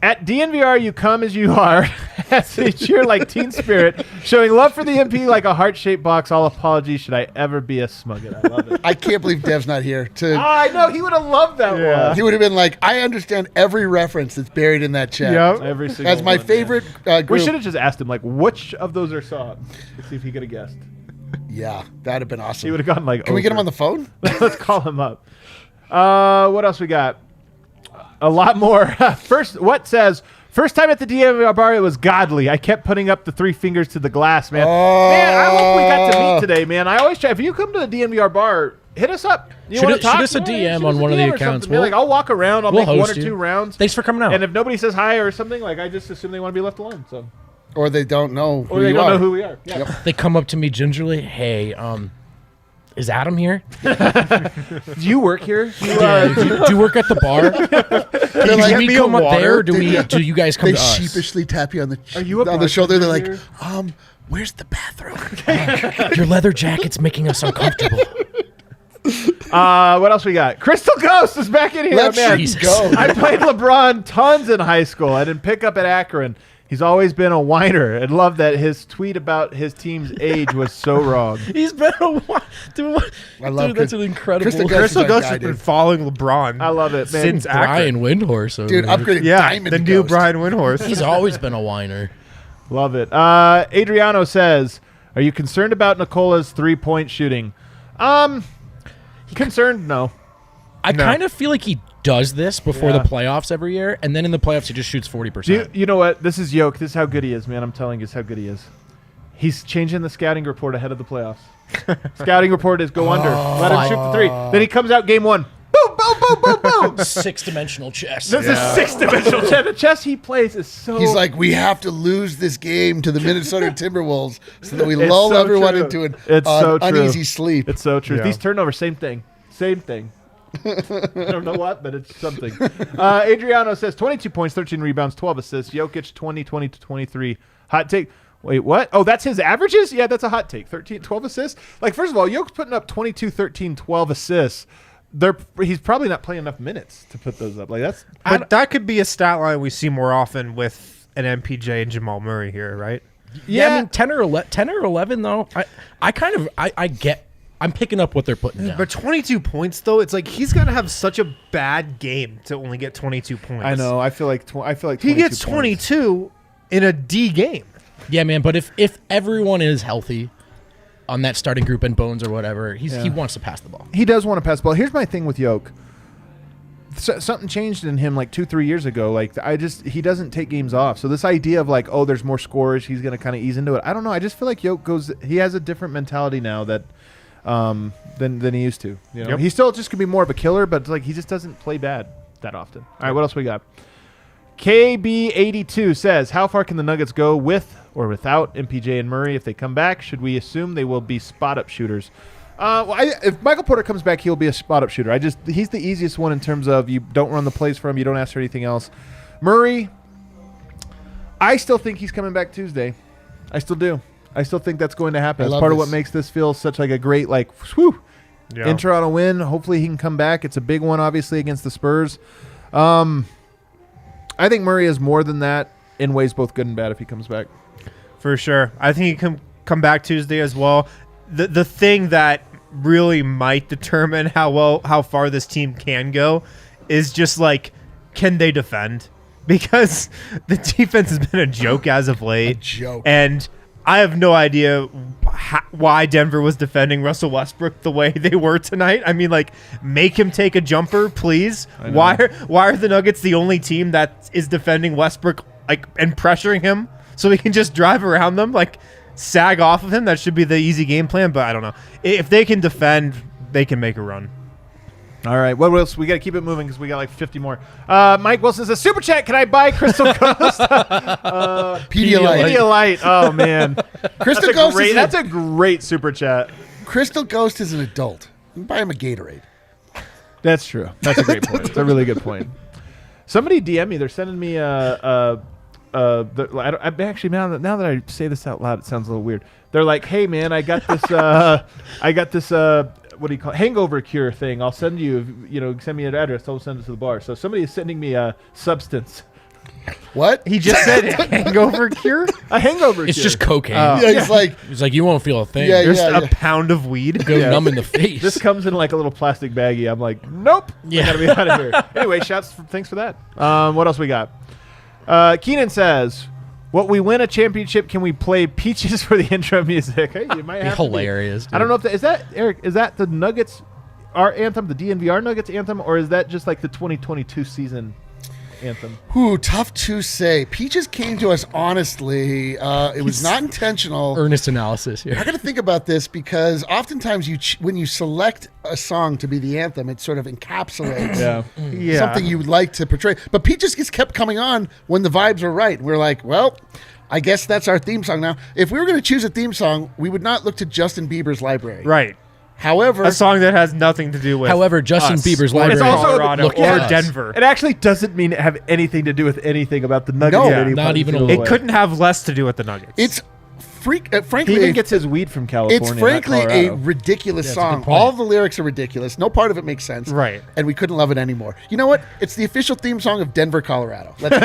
at DNVR, you come as you are, as they cheer like Teen Spirit, showing love for the MP like a heart-shaped box. All apologies should I ever be a smugget. I love it. I can't believe Dev's not here. I know he would have loved that one. He would have been like, I understand every reference that's buried in that chat. Yep. Every single That's my one, favorite man. We group. should have just asked him like, which of those are songs? Let's see if he could have guessed. Yeah, that'd have been awesome. He would have gone like, Can we get him over. on the phone? Let's call him up. What else we got? A lot more. What says, first time at the DNVR bar, it was godly. I kept putting up the 3 fingers to the glass, man. Man, I hope we got to meet today, man. I always try. If you come to the DNVR bar, hit us up. You Shoot want it- to talk? shoot us a Yeah, DM shoot on us a one of the DM or accounts. something, man. Like, I'll walk around. I'll we'll make 1 or host you. 2 rounds. Thanks for coming out. And if nobody says hi or something, like I just assume they want to be left alone. So, Or they don't know who or they you don't are. know who we are. Yeah. They come up to me gingerly. Hey, is Adam here? Do you work here? Do you work at the bar? They're Do like, we me a come up water? there? Or do you guys come they to us? sheepishly tap you on the you a on the shoulder. They're like, bartender? where's the bathroom? Your leather jacket's making us uncomfortable. What else we got? Crystal Ghost is back in here, Let's man. Jesus. go. I played LeBron tons in high school. I didn't pick up at Akron. He's always been a whiner and love that his tweet about his team's age was so wrong. He's been a while. Dude, I love dude, that's Chris- an incredible. Crystal Ghost. Crystal our Ghost guy, has been dude. following LeBron. I love it, man. Since Brian Akron. Windhorse. Over Dude, there. upgraded Yeah, Diamond the new Ghost. Brian Windhorse. He's always been a whiner. Love it. Adriano says, are you concerned about Nikola's 3-point shooting? Concerned? No. I No. kind of feel like he does this before Yeah. the playoffs every year, and then in the playoffs he just shoots 40%. You know what? This is Yoke. This is how good he is, man. I'm telling you, this is how good he is. He's changing the scouting report ahead of the playoffs. Scouting report is go under. Let him shoot the 3. Then he comes out game 1. Boom! boom, boom, boom, boom, boom. 6-dimensional chess. This is 6-dimensional chess. The chess he plays is so. He's like, we have to lose this game to the Minnesota Timberwolves so that we It's lull so everyone true. into an It's so true. uneasy sleep. It's so true. Yeah. These turnovers, same thing. Same thing. I don't know what, but it's something. Adriano says 22 points, 13 rebounds, 12 assists. Jokic 20 to 23. Hot take. Wait, what? Oh, that's his averages? Yeah, that's a hot take. 12 assists? Like, first of all, Jokic's putting up 22, 13, 12 assists. He's probably not playing enough minutes to put those up. Like that's. But that could be a stat line we see more often with an MPJ and Jamal Murray here, right? Yeah, I mean 10 or 11 though. I'm picking up what they're putting down. But 22 points though, it's like he's gonna have such a bad game to only get 22 points. I know. I feel like He gets 22 points. 22 in a D game. Yeah, man. But if everyone is healthy on that starting group and Bones or whatever, he wants to pass the ball. He does want to pass the ball. Here's my thing with Yoke. Something changed in him like 2-3 years ago. Like he doesn't take games off. So this idea of like, oh, there's more scores, he's gonna kind of ease into it. I don't know. I just feel like Yoke he has a different mentality now that than he used to. You know, Yep. he still just could be more of a killer, but like he just doesn't play bad that often. All right, what else we got? KB82 says, how far can the Nuggets go with or without MPJ and Murray if they come back? Should we assume they will be spot-up shooters? If Michael Porter comes back, he'll be a spot-up shooter. He's the easiest one in terms of you don't run the plays for him, you don't ask for anything else. Murray, I still think he's coming back Tuesday. I still do. I still think that's going to happen. It's part of what makes this feel such like a great intro on a win. Hopefully he can come back. It's a big one, obviously, against the Spurs. I think Murray is more than that in ways both good and bad if he comes back. For sure. I think he can come back Tuesday as well. The thing that really might determine how far this team can go is just like, can they defend? Because the defense has been a joke as of late. A joke. And I have no idea why Denver was defending Russell Westbrook the way they were tonight. I mean, like, make him take a jumper, please. Why are the Nuggets the only team that is defending Westbrook and pressuring him so he can just drive around them, like sag off of him? That should be the easy game plan, but I don't know. If they can defend, they can make a run. All right, what else? We got to keep it moving because we got like 50 more. Mike Wilson says, Super Chat, can I buy Crystal Ghost? Pedialyte. Oh, man. Crystal Ghost that's a great Super Chat. Crystal Ghost is an adult. You can buy him a Gatorade. That's true. That's a great point. It's a really good point. Somebody DM me. They're sending me actually, now that I say this out loud, it sounds a little weird. They're like, hey, man, I got this what do you call it? Hangover cure thing. I'll send you, send me an address. I'll send it to the bar. So somebody is sending me a substance. What? He just said hangover cure? A hangover It's cure. just cocaine. He's like, you won't feel a thing. Yeah, Just a pound of weed. Go numb in the face. This comes in like a little plastic baggie. I'm like, nope. Yeah. I gotta be out of here. Anyway, thanks for that. What else we got? Keenan says, "What we win a championship? Can we play Peaches for the intro music?" Hey, you might have to be. Hilarious. I don't know if is that Eric. Is that the Nuggets, our anthem, the DNVR Nuggets anthem, or is that just like the 2022 season anthem? tough to say. Peaches came to us honestly. It was not intentional. Earnest analysis here. I got to think about this because oftentimes when you select a song to be the anthem, it sort of encapsulates something you would like to portray. But Peaches just kept coming on when the vibes were right. We're like, well, I guess that's our theme song now. If we were going to choose a theme song, we would not look to Justin Bieber's Library. Right. However, A song that has nothing to do with Justin us Bieber's or Library. It's also- Colorado look or at us. Denver. It actually doesn't mean have anything to do with anything about the Nuggets. No. in any Not even a possible little. It way. couldn't have less to do with the Nuggets. it's He frankly, even gets his weed from California. it's frankly not a Colorado. ridiculous that's a good song. point. All the lyrics are ridiculous. No part of it makes sense. Right. And we couldn't love it anymore. You know what? It's the official theme song of Denver, Colorado. Let's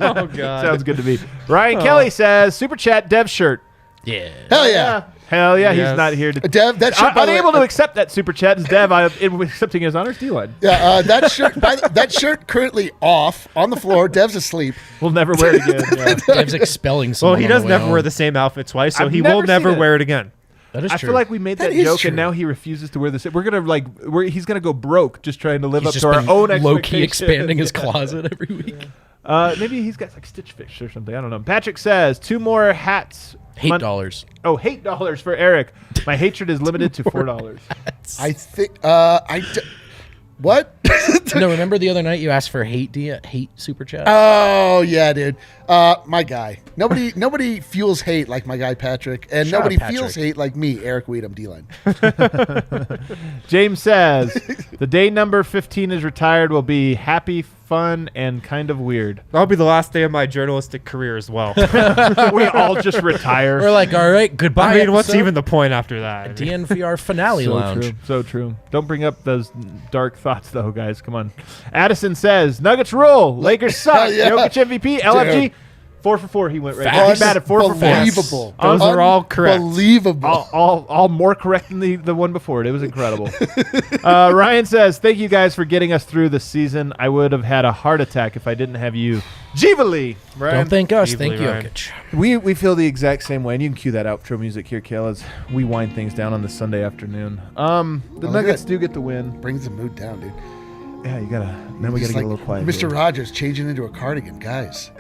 Oh, God. Sounds good to me. Ryan Kelly says, Super Chat Dev shirt. Yeah. Hell yeah. Hell yeah, Yes. He's not here to. Dev, that shirt, by the Unable way, to accept that Super Chat is Dev. I'm accepting his honors D-line. that shirt, that shirt currently off on the floor. Dev's asleep. We'll never wear it again. Yeah. Dev's expelling Well, someone. he on the does way never home. wear the same outfit twice, so I've he never will never seen it. wear it again. That is I true. feel like we made that, That is joke, true. and now he refuses to wear this. We're gonna he's gonna go broke just trying to live He's up just to our been own low-key expectations. expanding his Yeah. closet every week. Maybe he's got like Stitch Fix or something. I don't know. Patrick says 2 more hats. Hate dollars. Oh, hate dollars for Eric. My hatred is limited to $4. I think. What? No, remember the other night you asked for hate super chat? Oh yeah, dude. My guy. Nobody fuels hate like my guy Patrick, and Shout out, nobody Patrick. feels hate like me, Eric Weedham, D-line. James says the day number 15 is retired will be happy, fun, and kind of weird. That'll be the last day of my journalistic career as well. We all just retire. We're like, all right, goodbye. I mean, what's episode. even the point after that? DNVR finale lounge? So true. Don't bring up those dark thoughts, though, guys. Come on. Addison says, Nuggets rule. Lakers suck. Yeah. Jokic MVP. LFG. Dude. 4 for 4. He went right there. He batted 4 for 4. Unbelievable. Those are all correct. Unbelievable. All more correct than the one before it. It was incredible. Ryan says, thank you guys for getting us through the season. I would have had a heart attack if I didn't have you. Jivali. Don't thank us. Easily, Thank you, Ryan. Jokic. We feel the exact same way, and you can cue that outro music here, Kale, as we wind things down on this Sunday afternoon. The Nuggets do get the win. Brings the mood down, dude. Yeah, we gotta Just get a little quiet. Mr. here. Rogers changing into a cardigan, guys.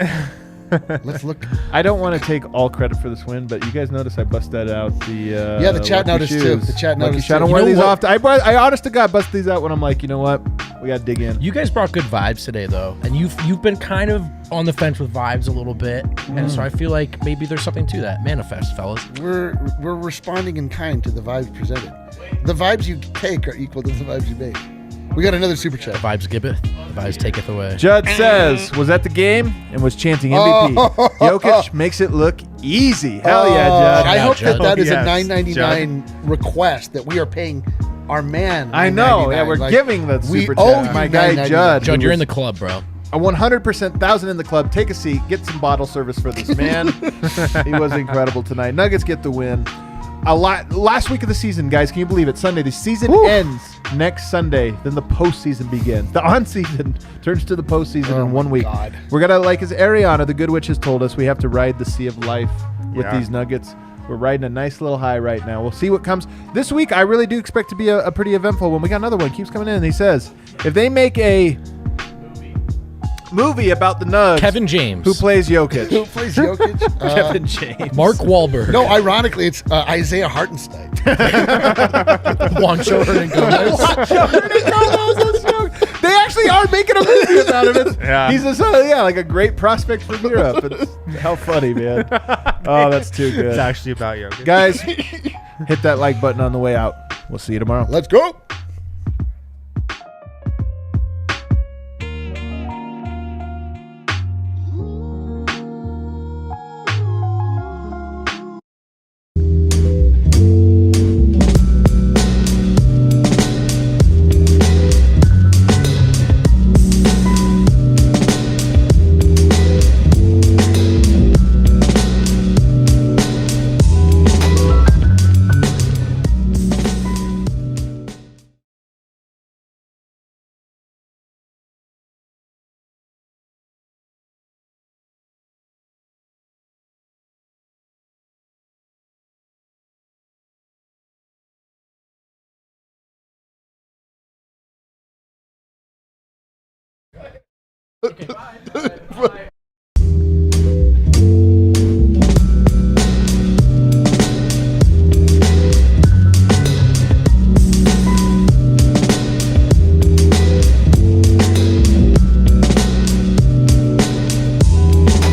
Let's look. I don't want to take all credit for this win, but you guys notice I busted out the The chat lucky noticed too. shoes. The chat Lucky noticed shoe. I don't too. wear You know these what? often. I honest to God bust these out when I'm like, you know what, we gotta dig in. You guys brought good vibes today, though, and you've been kind of on the fence with vibes a little bit, and so I feel like maybe there's something to that. Manifest, fellas. We're responding in kind to the vibes presented. The vibes you take are equal to the vibes you make. We got another super chat. Vibes giveth, the vibes taketh away. Judd says, was at the game and was chanting MVP. Oh. Jokic makes it look easy. Hell yeah, Judd. I out, hope Judd. that is Yes, a $9.99 request that we are paying our man. I know. Yeah, $9.99. we're Like, giving the we super owe chat. you My guy $9.99. Judd. Judd, who you're was in the club, bro. a 100% 1,000 in the club. Take a seat. Get some bottle service for this man. He was incredible tonight. Nuggets get the win. Last week of the season, guys. Can you believe it? Sunday. The season ends next Sunday. Then the postseason begins. The on-season turns to the postseason in 1 week. God. We're gonna, like as Ariana, the good witch, has told us, we have to ride the sea of life with Yeah. these Nuggets. We're riding a nice little high right now. We'll see what comes. This week, I really do expect to be a pretty eventful one. We got another one. Keeps coming in. And he says, if they make a movie about the Nugs, Kevin James, who plays Jokic? Who plays Jokic? Kevin James. Mark Wahlberg, No, ironically, it's Isaiah Hartenstein. Juancho Hernangomez. They actually are making a movie about him. Yeah. He's like a great prospect from Europe. How funny, man. Oh, that's too It's good. actually about Jokic. Guys, hit that like button on the way out. We'll see you tomorrow. Let's go. Okay, bye.